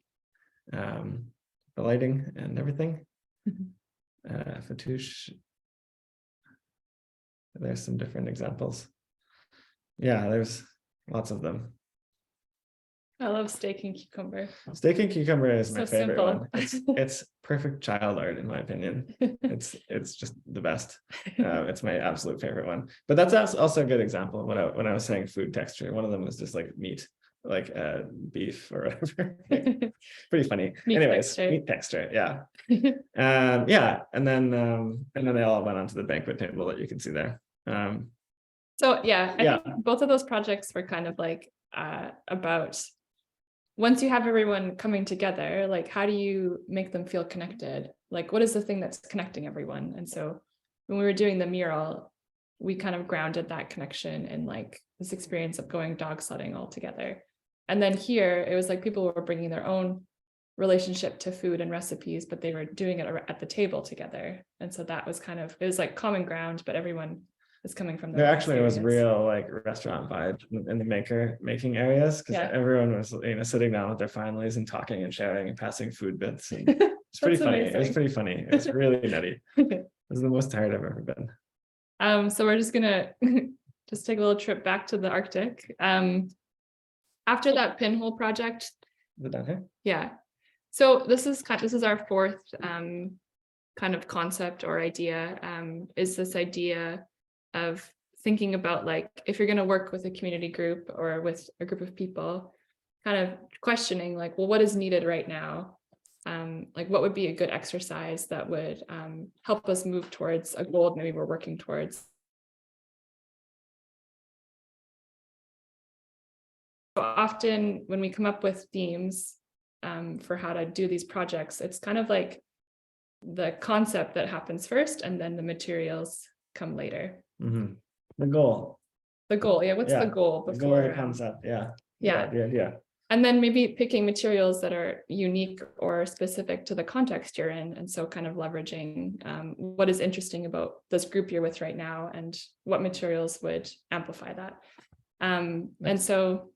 B: the lighting and everything. Fatouche. There's some different examples. Yeah, there's lots of them.
C: I love steak and cucumber.
B: Steak and cucumber is my
C: So
B: favorite
C: simple.
B: one. It's perfect child art, in my opinion. It's just the best. It's my absolute favorite one. But that's also a good example of when I was saying food texture. One of them was just like meat, like beef or whatever. Pretty funny.
C: Meat
B: Anyways,
C: texture.
B: meat texture. Yeah. Yeah, and then they all went onto the banquet table that you can see there.
C: So yeah, I think both of those projects were kind of like about, once you have everyone coming together, like how do you make them feel connected? Like what is the thing that's connecting everyone? And so when we were doing the mural, we kind of grounded that connection in like this experience of going dog sledding all together. And then here, it was like people were bringing their own relationship to food and recipes, but they were doing it at the table together. And so that was kind of, it was like common ground, but everyone is coming from
B: there actually was real like restaurant vibe in the making areas, because everyone was sitting down with their families and talking and sharing and passing food bits, and it's pretty funny. Amazing. It was pretty funny. It was really nutty. It was the most tired I've ever been.
C: So we're just gonna just take a little trip back to the Arctic. After that pinhole project.
B: Is it down here?
C: Yeah. So this is our fourth kind of concept or idea, is this idea of thinking about like, if you're going to work with a community group or with a group of people, kind of questioning like, well, what is needed right now? Like what would be a good exercise that would help us move towards a goal maybe we're working towards. So often when we come up with themes for how to do these projects, it's kind of like the concept that happens first and then the materials come later.
B: Mm-hmm. The goal.
C: Yeah. What's the goal?
B: The goal or concept. Yeah.
C: Yeah.
B: The idea.
C: And then maybe picking materials that are unique or specific to the context you're in. And so kind of leveraging what is interesting about this group you're with right now and what materials would amplify that. And so,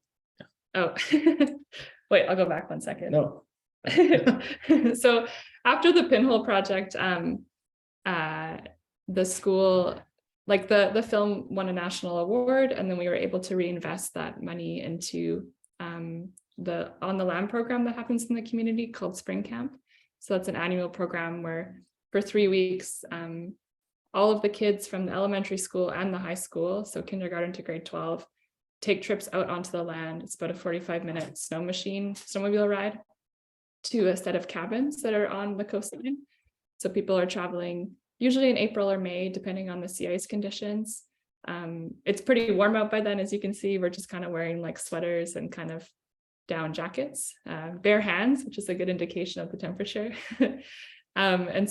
C: wait, I'll go back 1 second.
B: No.
C: So after the pinhole project, the school, like the film won a national award, and then we were able to reinvest that money into the On the Land program that happens in the community called Spring Camp. So that's an annual program where for 3 weeks, all of the kids from the elementary school and the high school, so kindergarten to grade 12, take trips out onto the land. It's about a 45-minute snowmobile ride to a set of cabins that are on the coastline. So people are traveling usually in April or May, depending on the sea ice conditions. It's pretty warm out by then, as you can see. We're just kind of wearing like sweaters and kind of down jackets, bare hands, which is a good indication of the temperature. And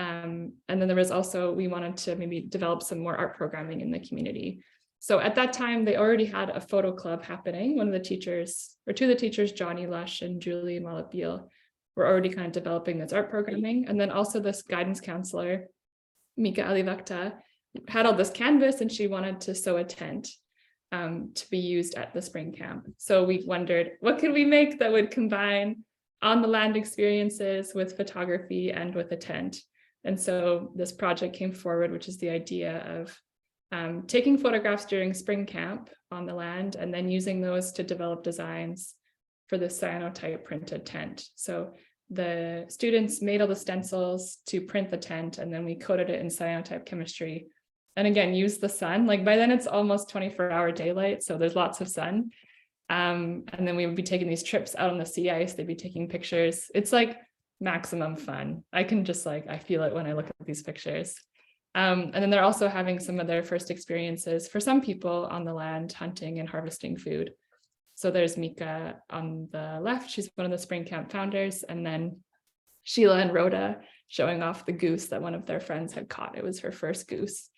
C: then there was also, we wanted to maybe develop some more art programming in the community. So at that time, they already had a photo club happening. One of the teachers, or two of the teachers, Johnny Lush and Julie Malapil, were already kind of developing this art programming. And then also this guidance counselor, Mika Alivakta, had all this canvas and she wanted to sew a tent to be used at the spring camp. So we wondered, what could we make that would combine on the land experiences with photography and with a tent? And so this project came forward, which is the idea of taking photographs during spring camp on the land and then using those to develop designs for the cyanotype printed tent. So the students made all the stencils to print the tent, and then we coated it in cyanotype chemistry. And again, use the sun. Like by then it's almost 24-hour daylight, so there's lots of sun. And then we would be taking these trips out on the sea ice. They'd be taking pictures. It's like maximum fun. I can just like, I feel it when I look at these pictures. And then they're also having some of their first experiences for some people on the land, hunting and harvesting food. So there's Mika on the left, she's one of the spring camp founders, and then Sheila and Rhoda showing off the goose that one of their friends had caught. It was her first goose.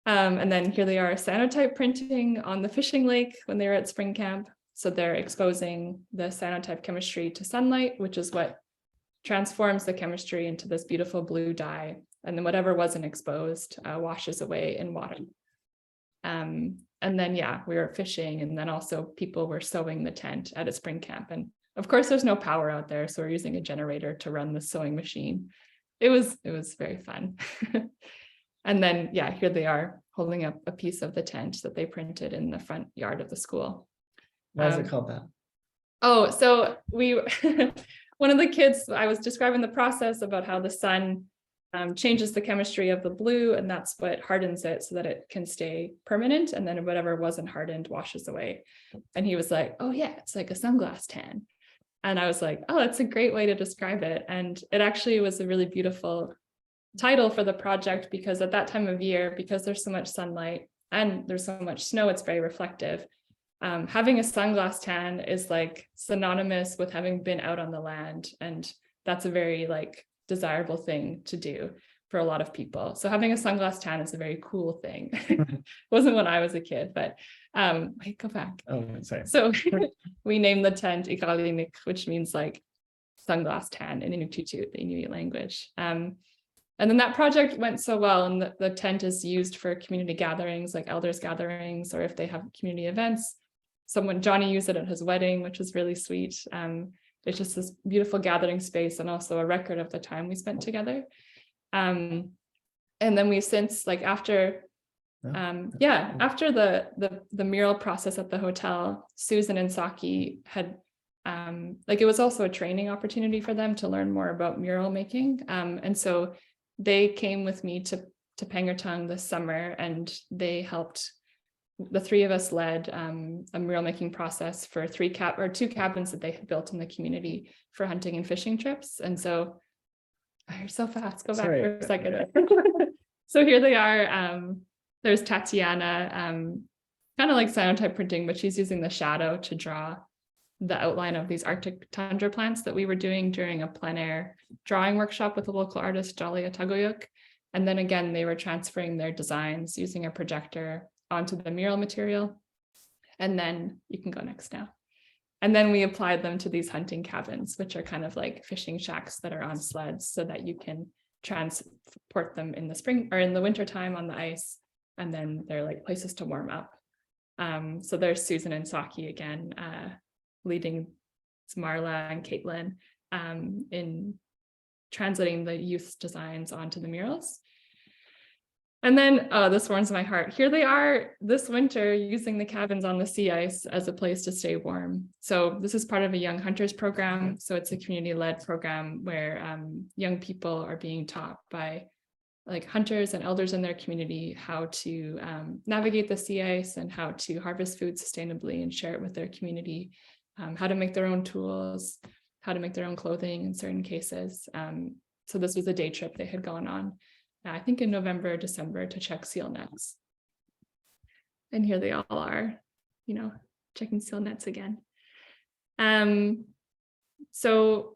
C: And then here they are cyanotype printing on the fishing lake when they were at spring camp. So they're exposing the cyanotype chemistry to sunlight, which is what transforms the chemistry into this beautiful blue dye. And then whatever wasn't exposed washes away in water. And then, yeah, we were fishing, and then also people were sewing the tent at a spring camp. And of course, there's no power out there, so we're using a generator to run the sewing machine. It was very fun. And then, yeah, here they are holding up a piece of the tent that they printed in the front yard of the school.
B: Why is it called that?
C: Oh, so we, one of the kids, I was describing the process about how the sun changes the chemistry of the blue, and that's what hardens it so that it can stay permanent, and then whatever wasn't hardened washes away. And he was like, oh yeah, it's like a sunglass tan. And I was like, oh, that's a great way to describe it. And it actually was a really beautiful title for the project, because at that time of year, because there's so much sunlight and there's so much snow, it's very reflective. Having a sunglass tan is like synonymous with having been out on the land, and that's a very like desirable thing to do for a lot of people. So having a sunglass tan is a very cool thing. Wasn't when I was a kid, but wait, go back.
B: Oh, sorry.
C: So we named the tent Ikalinik, which means like sunglass tan in Inuktitut, the Inuit language. And then that project went so well, and the tent is used for community gatherings, like elders gatherings, or if they have community events. Johnny used it at his wedding, which was really sweet. It's just this beautiful gathering space, and also a record of the time we spent together. And then we since, like after the mural process at the hotel, Susan and Saki had, like it was also a training opportunity for them to learn more about mural making. And so they came with me to Pangertung this summer, and they helped. The three of us led a mural making process for two cabins that they had built in the community for hunting and fishing trips. And so, oh, you're so fast, go back for a second. So here they are. There's Tatiana, kind of like cyanotype printing, but she's using the shadow to draw the outline of these Arctic tundra plants that we were doing during a plein air drawing workshop with the local artist, Dalia Tagoyuk. And then again, they were transferring their designs using a projector onto the mural material. And then you can go next now. And then we applied them to these hunting cabins, which are kind of like fishing shacks that are on sleds, so that you can transport them in the spring or in the winter time on the ice. And then they're like places to warm up. So there's Susan and Saki again, leading Marla and Caitlin in translating the youth's designs onto the murals. And then, oh, this warms my heart. Here they are this winter using the cabins on the sea ice as a place to stay warm. So this is part of a Young Hunters program. So it's a community-led program where young people are being taught by like hunters and elders in their community how to navigate the sea ice and how to harvest food sustainably and share it with their community, how to make their own tools, how to make their own clothing in certain cases. So this was a day trip they had gone on, I think in November, December, to check seal nets. And here they all are, you know, checking seal nets again. So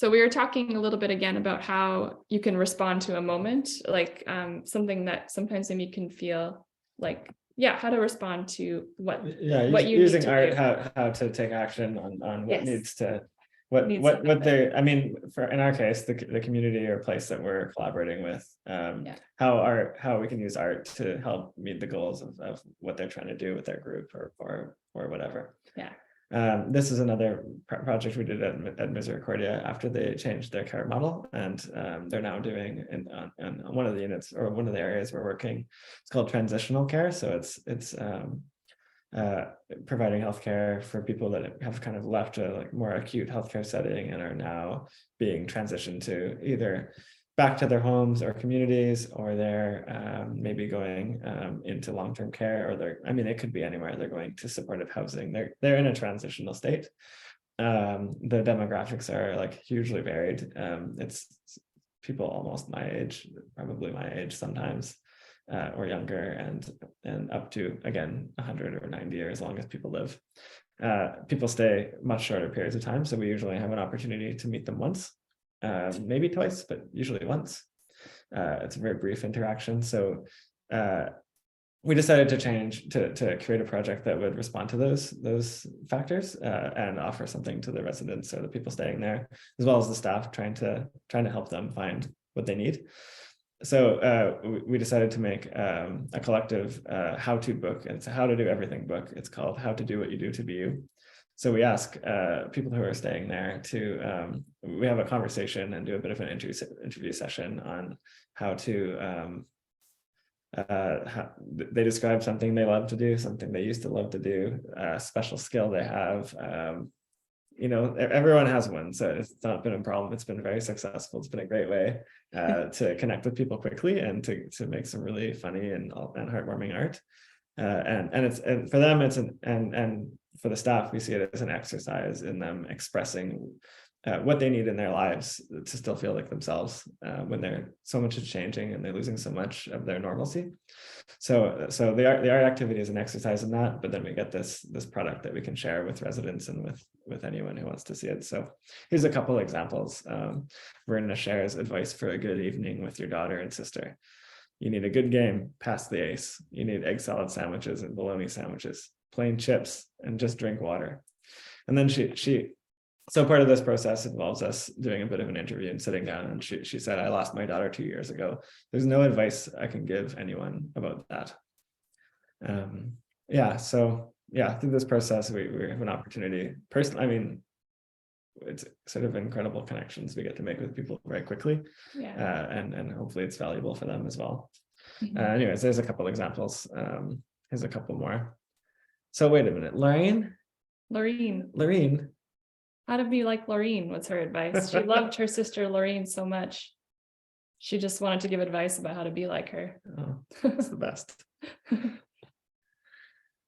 C: we were talking a little bit again about how you can respond to a moment, like something that sometimes maybe can feel like, yeah, how to respond to what you
B: using
C: need to
B: art,
C: do.
B: how to take action on what
C: Yes.
B: needs to, what they, I mean, for in our case, the community or place that we're collaborating with, how we can use art to help meet the goals of what they're trying to do with their group or whatever.
C: Yeah.
B: This is another project we did at Misericordia after they changed their care model, and they're now doing in one of the units or one of the areas we're working. It's called transitional care. So it's providing healthcare for people that have kind of left a like more acute healthcare setting and are now being transitioned to either back to their homes or communities, or they're maybe going into long-term care, or it could be anywhere. They're going to supportive housing. They're in a transitional state. The demographics are like hugely varied. It's people almost my age, probably my age sometimes, or younger, and up to, again, 100 or 90, or as long as people live. People stay much shorter periods of time, so we usually have an opportunity to meet them once, maybe twice, but usually once. It's a very brief interaction. So we decided to change to create a project that would respond to those factors, and offer something to the residents or the people staying there, as well as the staff, trying to help them find what they need. So we decided to make a collective how-to book. It's a how to do everything book. It's called How to Do What You Do to Be You. So we ask people who are staying there to, we have a conversation and do a bit of an interview session on how to, they describe something they love to do, something they used to love to do, a special skill they have. You know, everyone has one, so it's not been a problem. It's been very successful. It's been a great way to connect with people quickly and to make some really funny and heartwarming art. And for them, and for the staff, we see it as an exercise in them expressing what they need in their lives to still feel like themselves when so much is changing and they're losing so much of their normalcy. So the art activity is an exercise in that, but then we get this product that we can share with residents and with anyone who wants to see it. So here's a couple examples. Verna shares advice for a good evening with your daughter and sister. You need a good game, pass the ace. You need egg salad sandwiches and bologna sandwiches, plain chips, and just drink water. And then so part of this process involves us doing a bit of an interview and sitting down, and she said, I lost my daughter 2 years ago. There's no advice I can give anyone about that. Through this process, we have an opportunity. Personally, I mean, it's sort of incredible connections we get to make with people very quickly.
C: Yeah.
B: And hopefully it's valuable for them as well.
C: Mm-hmm.
B: Anyways, there's a couple examples. Here's a couple more. So wait a minute, Lorene.
C: How to be like Lorene was her advice. She loved her sister Lorene so much. She just wanted to give advice about how to be like her.
B: Oh, that's the best.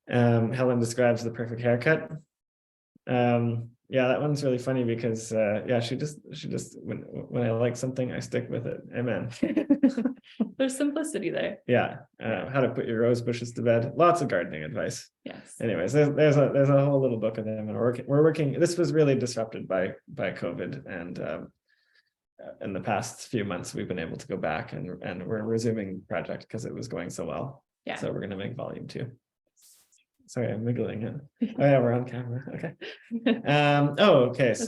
B: Helen describes the perfect haircut. That one's really funny because she just when I like something, I stick with it. Amen.
C: There's simplicity there.
B: Yeah. How to put your rose bushes to bed. Lots of gardening advice.
C: Yes.
B: Anyways, there's a whole little book of them, and we're working. This was really disrupted by COVID, and in the past few months we've been able to go back and we're resuming the project because it was going so well.
C: Yeah.
B: So we're going to make volume 2. Sorry, I'm wiggling it. Oh yeah, we're on camera. Okay. Okay.
C: This is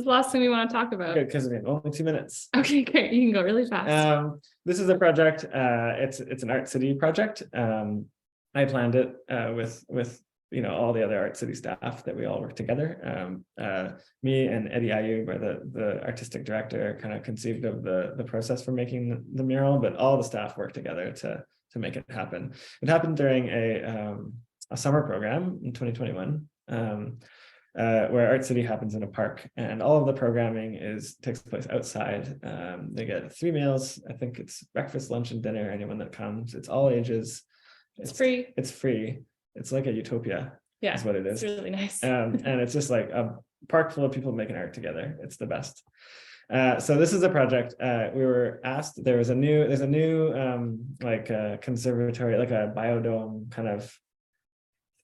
C: the last thing we want to talk about.
B: Good, because we have only 2 minutes.
C: Okay, great. You can go really fast.
B: This is a project. It's an Art City project. I planned it with all the other Art City staff that we all work together. Me and Eddie Ayub, or the artistic director, kind of conceived of the process for making the mural, but all the staff worked together to make it happen. It happened during a summer program in 2021, where Art City happens in a park, and all of the programming takes place outside. They get 3 meals. I think it's breakfast, lunch, and dinner. Anyone that comes, it's all ages.
C: It's free.
B: It's free. It's like a utopia.
C: Yeah,
B: is what it is.
C: It's really nice.
B: And it's just like a park full of people making art together. It's the best. So this is a project. We were asked. There's a new conservatory, like a biodome kind of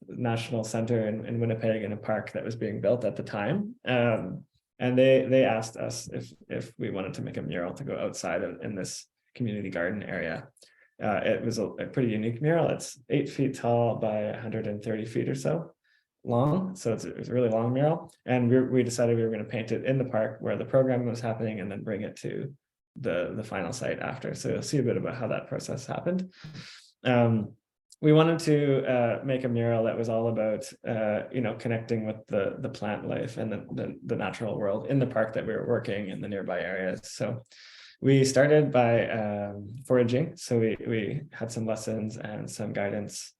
B: national center in Winnipeg, in a park that was being built at the time. And they asked us if we wanted to make a mural to go outside in this community garden area. It was a pretty unique mural. It's 8 feet tall by 130 feet or so long. So it's a really long mural. And we decided we were going to paint it in the park where the program was happening, and then bring it to the final site after. So you'll see a bit about how that process happened. We wanted to make a mural that was all about, connecting with the plant life and the natural world in the park that we were working in the nearby areas. So we started by foraging. So we had some lessons and some guidance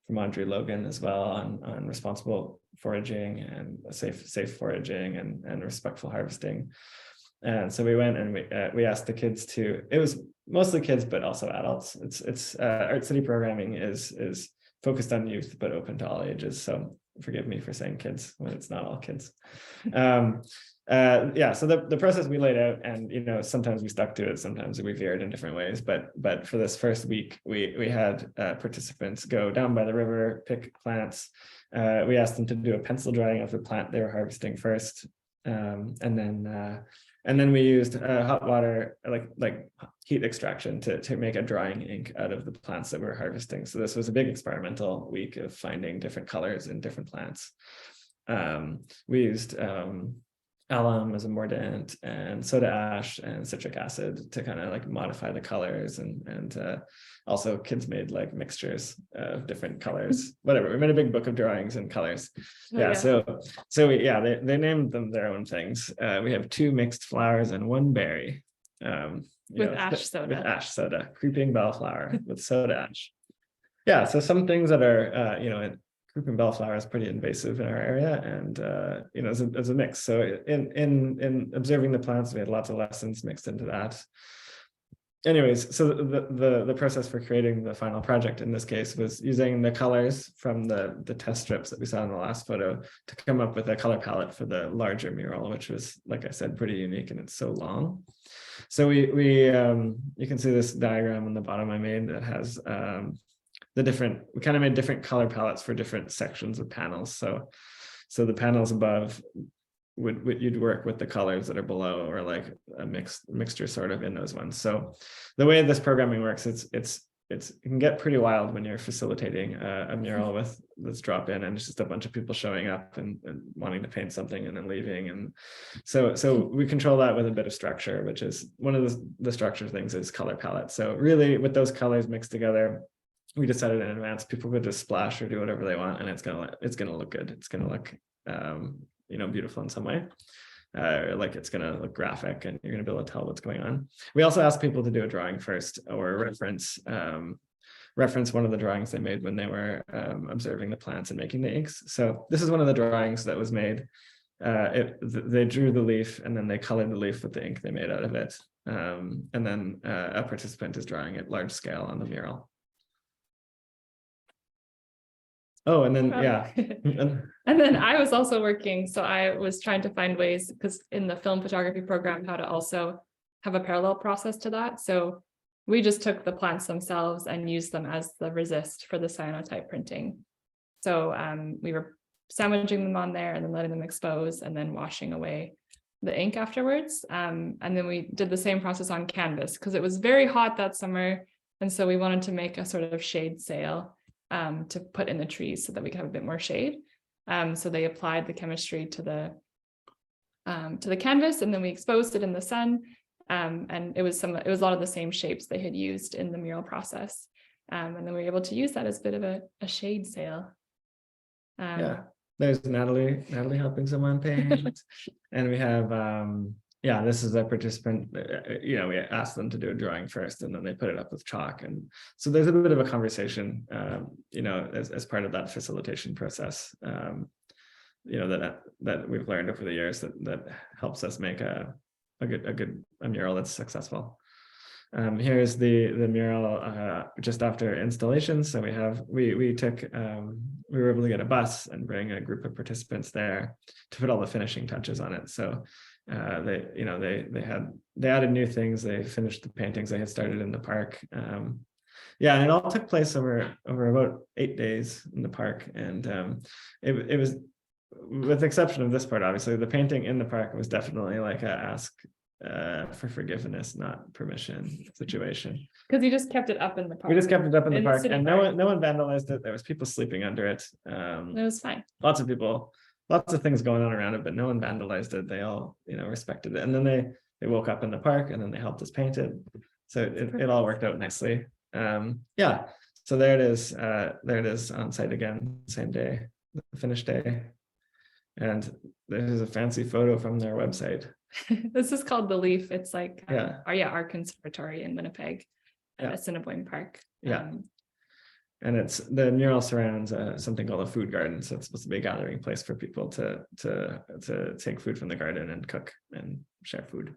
B: from Audrey Logan as well on responsible foraging and safe foraging and respectful harvesting. And so we went and we asked the kids it was mostly kids, but also adults. It's Art City programming is focused on youth, but open to all ages. So forgive me for saying kids when it's not all kids. Yeah, so the process we laid out, and sometimes we stuck to it, sometimes we veered in different ways, but for this first week we had participants go down by the river, pick plants. We asked them to do a pencil drawing of the plant they were harvesting first, and then we used hot water, like heat extraction, to make a drying ink out of the plants that we were harvesting. So this was a big experimental week of finding different colors in different plants. We used alum as a mordant, and soda ash and citric acid to kind of like modify the colors, and also kids made like mixtures of different colors. Whatever, we made a big book of drawings and colors. They named them their own things. We have 2 mixed flowers and 1 berry.
C: With ash soda.
B: Creeping bellflower with soda ash. Yeah, so some things that are Creeping bellflower is pretty invasive in our area, and as a mix. So in observing the plants, we had lots of lessons mixed into that. Anyways, so the process for creating the final project in this case was using the colors from the test strips that we saw in the last photo to come up with a color palette for the larger mural, which was, like I said, pretty unique, and it's so long. So we you can see this diagram on the bottom I made that has we kind of made different color palettes for different sections of panels. So the panels above you'd work with the colors that are below, or like a mixture sort of in those ones. So the way this programming works, it can get pretty wild when you're facilitating a mural with this drop in, and it's just a bunch of people showing up and wanting to paint something and then leaving. And so we control that with a bit of structure, which is one of the structure things is color palette. So really, with those colors mixed together, we decided in advance people could just splash or do whatever they want, and it's gonna look good. It's gonna look beautiful in some way, like it's gonna look graphic, and you're gonna be able to tell what's going on. We also asked people to do a drawing first, or reference one of the drawings they made when they were observing the plants and making the inks. So this is one of the drawings that was made. They drew the leaf, and then they colored the leaf with the ink they made out of it, and then a participant is drawing it large scale on the mural. Oh, and then, yeah.
C: And then I was also working, so I was trying to find ways, because in the film photography program, how to also have a parallel process to that. So we just took the plants themselves and used them as the resist for the cyanotype printing. So we were sandwiching them on there and then letting them expose, and then washing away the ink afterwards. And then we did the same process on canvas, because it was very hot that summer. And so we wanted to make a sort of shade sail to put in the trees so that we could have a bit more shade. So they applied the chemistry to the canvas, and then we exposed it in the sun. And it was a lot of the same shapes they had used in the mural process. And then we were able to use that as a bit of a shade sail.
B: Yeah, there's Natalie helping someone paint. And we have this is a participant. We asked them to do a drawing first, and then they put it up with chalk. And so there's a bit of a conversation, as part of that facilitation process, that we've learned over the years that helps us make a mural that's successful. Here's the mural just after installation. So we were able to get a bus and bring a group of participants there to put all the finishing touches on it. So they added new things. They finished the paintings they had started in the park. And it all took place over about 8 days in the park. And it was, with the exception of this part, obviously, the painting in the park was definitely like a ask for forgiveness, not permission situation.
C: Because you just kept it up in the park.
B: We just kept it up in the park, and no one vandalized it. There was people sleeping under it.
C: It was fine.
B: Lots of people. Lots of things going on around it, but no one vandalized it. They all, respected it. And then they woke up in the park, and then they helped us paint it. So it all worked out nicely. So there it is. There it is on site again, same day, the finished day. And there's a fancy photo from their website.
C: This is called The Leaf. It's like our conservatory in Winnipeg at Assiniboine Park.
B: And it's the mural surrounds something called a food garden. So it's supposed to be a gathering place for people to take food from the garden and cook and share food.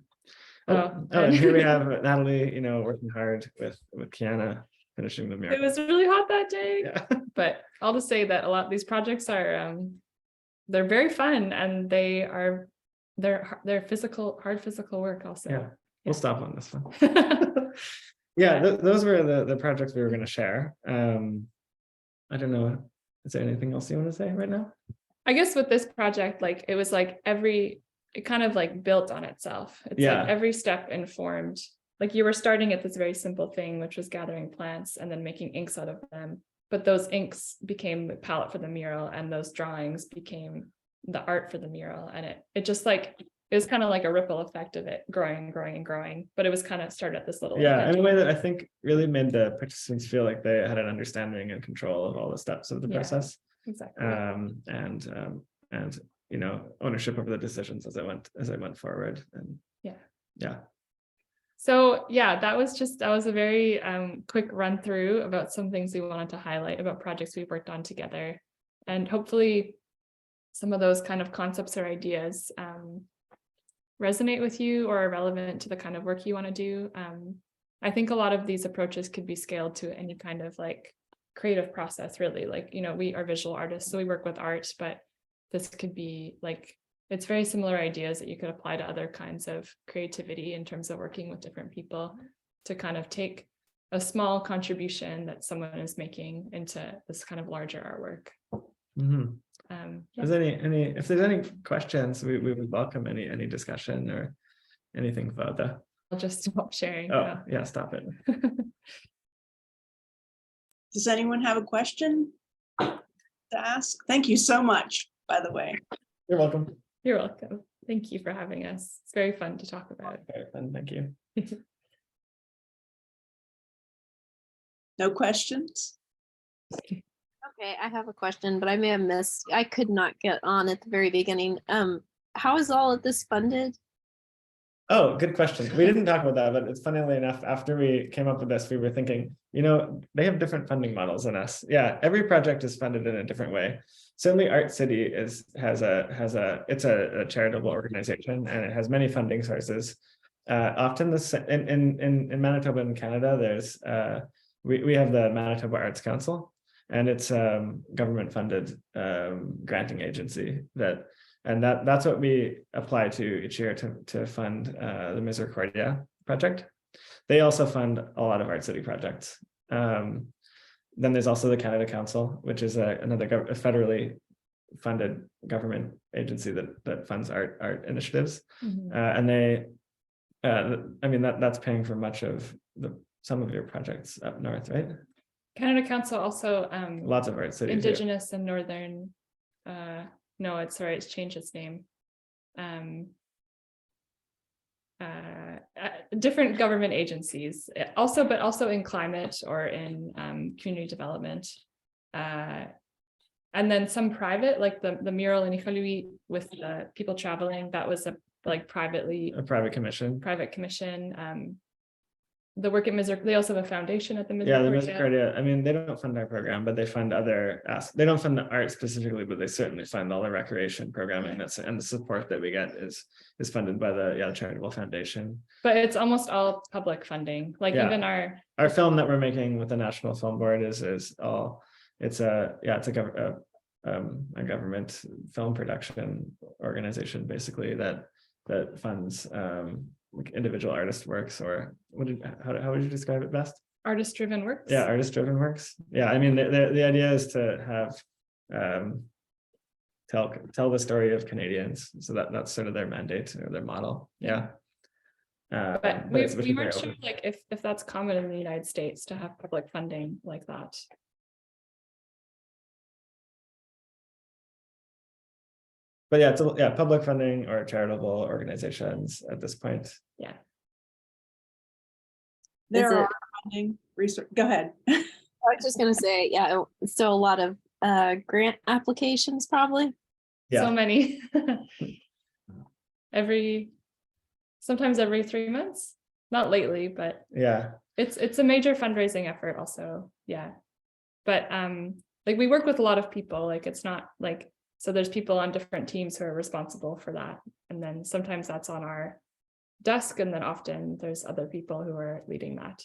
B: And here we have Natalie, working hard with Kiana, finishing the
C: It
B: mural.
C: was really hot that day.
B: Yeah.
C: But I'll just say that a lot of these projects are they're very fun, and they're hard physical work also.
B: Yeah, we'll stop on this one. Yeah, those were the projects we were going to share. I don't know. Is there anything else you want to say right now?
C: I guess with this project, like it was like it kind of like built on itself. It's
B: Yeah.
C: like every step informed. Like you were starting at this very simple thing, which was gathering plants and then making inks out of them. But those inks became the palette for the mural, and those drawings became the art for the mural. And it just like, it was kind of like a ripple effect of it growing and growing and growing. But it was kind of started at this little.
B: Yeah, in a way that I think really made the participants feel like they had an understanding and control of all the steps of the process.
C: Exactly.
B: And you know, ownership over the decisions as I went forward. And yeah.
C: So yeah, that was a very quick run through about some things we wanted to highlight about projects we've worked on together. And hopefully some of those kind of concepts or ideas resonate with you or are relevant to the kind of work you want to do. I think a lot of these approaches could be scaled to any kind of like creative process, really. Like, you know, we are visual artists, so we work with art, but this could be like, it's very similar ideas that you could apply to other kinds of creativity in terms of working with different people to kind of take a small contribution that someone is making into this kind of larger artwork.
B: Mm-hmm.
C: Yeah.
B: If there's any questions, we would welcome any discussion or anything further.
C: I'll just stop sharing.
B: Oh, yeah, stop it.
A: Does anyone have a question to ask? Thank you so much, by the way.
B: You're welcome.
C: You're welcome. Thank you for having us. It's very fun to talk about.
B: Very fun, thank you.
A: No questions?
K: Okay, I have a question, but I may have missed. I could not get on at the very beginning. How is all of this funded?
B: Oh, good question. We didn't talk about that, but it's funnily enough, after we came up with this, we were thinking, you know, they have different funding models than us. Yeah, every project is funded in a different way. Certainly Art City has a charitable organization, and it has many funding sources. Often in Manitoba and Canada, there's we have the Manitoba Arts Council, and it's government funded granting agency that's what we apply to each year to fund the Misericordia project. They also fund a lot of Art City projects. Then there's also the Canada Council, which is another federally funded government agency that funds art initiatives.
C: Mm-hmm.
B: And they, I mean, that's paying for much of some of your projects up north, right?
C: Canada Council also
B: Lots of Art Cities.
C: Indigenous and Northern. No, it's changed its name. Different government agencies, but also in climate or in community development. And then some private, like the mural in Iqaluit with the people traveling, that was a private commission. The work at Misericordia, they also have a foundation at the Misericordia.
B: Yeah, the Misericordia, I mean, they don't fund our program, but they fund they don't fund the art specifically, but they certainly fund all the recreation programming and the support that we get is funded by the charitable foundation.
C: But it's almost all public funding. Like even our
B: film that we're making with the National Film Board is a government film production organization, basically, that funds individual artist works, or how would you describe it best?
C: Artist-driven works.
B: Yeah, artist-driven works. Yeah, I mean the idea is to have tell the story of Canadians, so that's sort of their mandate or their model. Yeah.
C: But we weren't sure like if that's common in the United States to have public funding like that.
B: But yeah, public funding or charitable organizations at this point.
C: Yeah.
A: There are funding research. Go ahead.
K: I was just going to say, yeah, still a lot of grant applications, probably.
B: Yeah.
C: So many. Sometimes every 3 months. Not lately, but
B: yeah,
C: it's a major fundraising effort also. Yeah. But like we work with a lot of people. Like it's not like, so there's people on different teams who are responsible for that. And then sometimes that's on our desk, and then often there's other people who are leading that.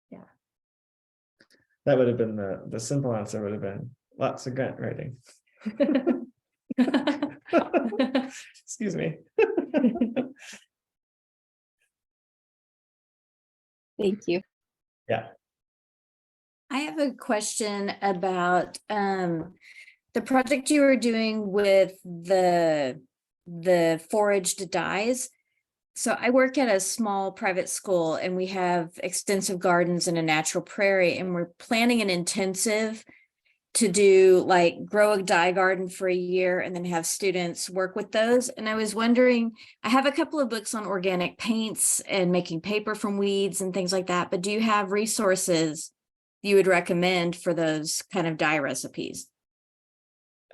C: Yeah.
B: That would have been the simple answer would have been lots of grant writing. Excuse me.
K: Thank you.
B: Yeah.
L: I have a question about the project you were doing with the foraged dyes. So I work at a small private school and we have extensive gardens and a natural prairie, and we're planning an intensive to do like grow a dye garden for a year and then have students work with those. And I was wondering, I have a couple of books on organic paints and making paper from weeds and things like that, but do you have resources you would recommend for those kind of dye recipes?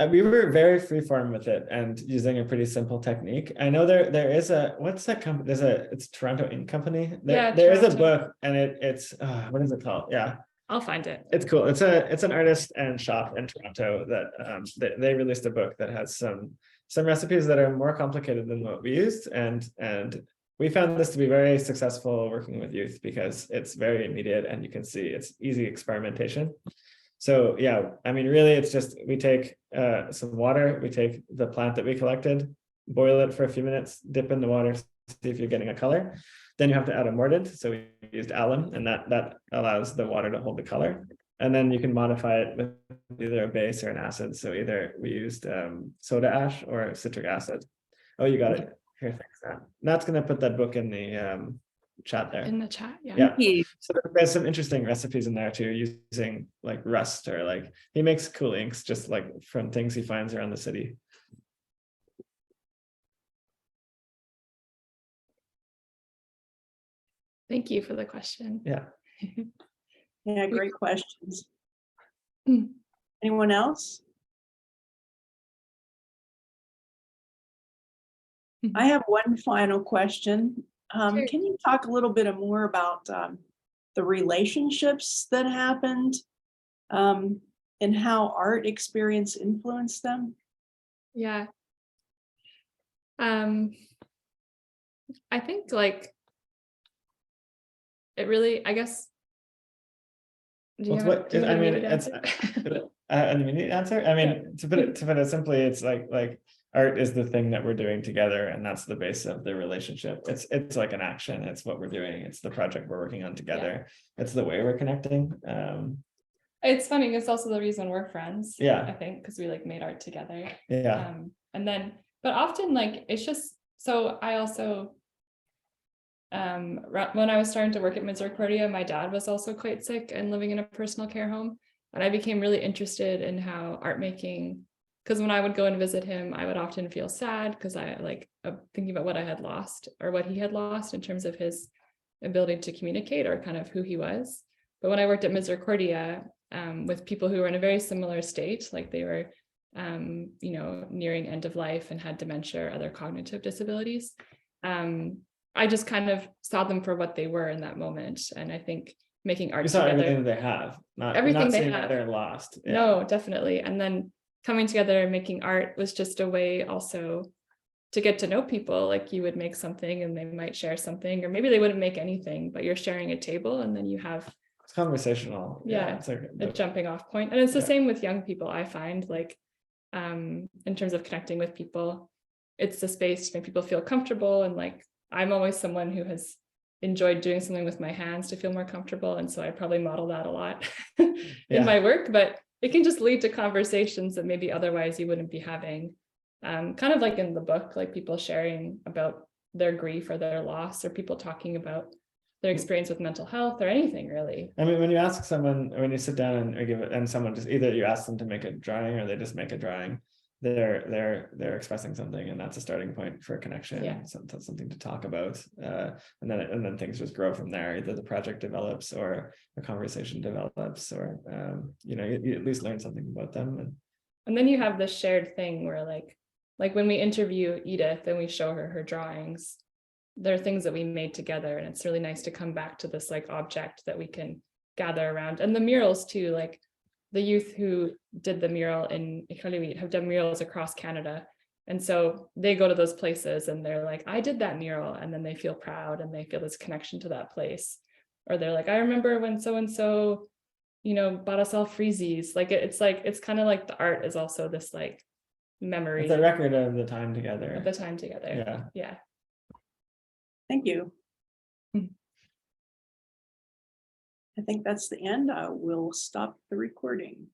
B: We were very freeform with it and using a pretty simple technique. I know there is a, what's that company? It's Toronto Ink Company. There is a book, and it's what is it called? Yeah,
C: I'll find it.
B: it's cool. It's an artist and shop in Toronto that they released a book that has some recipes that are more complicated than what we used, and we found this to be very successful working with youth because it's very immediate and you can see it's easy experimentation. So yeah, I mean, really, it's just we take some water, we take the plant that we collected, boil it for a few minutes, dip in the water, see if you're getting a color. Then you have to add a mordant. So we used alum, and that allows the water to hold the color. And then you can modify it with either a base or an acid. So either we used soda ash or citric acid. Oh, you got it. Here, thanks, Nat. Nat's going to put that book in the chat there.
C: In the chat, yeah.
B: Yeah. So there's some interesting recipes in there too, using like rust, or like he makes cool inks just like from things he finds around the city.
C: Thank you for the question.
B: Yeah.
A: Yeah, great questions.
C: Hmm.
A: Anyone else? I have one final question.
C: Sure.
A: Can you talk a little bit more about the relationships that happened and how art experience influenced them?
C: Yeah. I think like it really, I guess. Do you
B: Well,
C: have
B: I mean,
C: it's
B: an immediate answer. I mean, to put it simply, it's like art is the thing that we're doing together, and that's the base of the relationship. It's like an action. It's what we're doing. It's the project we're working on together. Yeah. It's the way we're connecting.
C: It's funny. It's also the reason we're friends.
B: Yeah,
C: I think because we like made art together.
B: Yeah.
C: And then, but often like it's just so. I also, when I was starting to work at Misericordia, my dad was also quite sick and living in a personal care home, and I became really interested in how art making. Because when I would go and visit him, I would often feel sad because I like thinking about what I had lost or what he had lost in terms of his ability to communicate or kind of who he was. But when I worked at Misericordia with people who were in a very similar state, like they were, nearing end of life and had dementia or other cognitive disabilities, I just kind of saw them for what they were in that moment. And I think making art together,
B: everything they have, not
C: everything they
B: saying
C: have.
B: that they're lost. Yeah.
C: No, definitely. And then coming together and making art was just a way also to get to know people. Like you would make something and they might share something, or maybe they wouldn't make anything, but you're sharing a table and then you have
B: it's conversational.
C: Yeah,
B: it's like
C: a jumping off point. And it's the same with young people. I find like in terms of connecting with people, it's the space to make people feel comfortable. And like I'm always someone who has enjoyed doing something with my hands to feel more comfortable, and so I probably model that a lot in my work, but it can just lead to conversations that maybe otherwise you wouldn't be having, kind of like in the book, like people sharing about their grief or their loss, or people talking about their experience with mental health or anything really.
B: I mean, when you ask someone, when you sit down and give it, and someone just either you ask them to make a drawing or they just make a drawing, they're expressing something, and that's a starting point for a connection.
C: Yeah.
B: Something to talk about, and then things just grow from there. Either the project develops or a conversation develops, or you at least learn something about them.
C: And then you have this shared thing where like when we interview Edith and we show her drawings, there are things that we made together, and it's really nice to come back to this like object that we can gather around. And the murals too, like the youth who did the mural in Iqaluit have done murals across Canada. And so they go to those places and they're like, I did that mural. And then they feel proud and they feel this connection to that place. Or they're like, I remember when so-and-so you know, bought us all freezies. Like it's kind of like the art is also this like memory
B: It's a record of the time together.
C: of the time together.
B: Yeah.
C: Yeah.
A: Thank you. I think that's the end. I will stop the recording.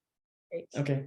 C: Great.
B: Okay.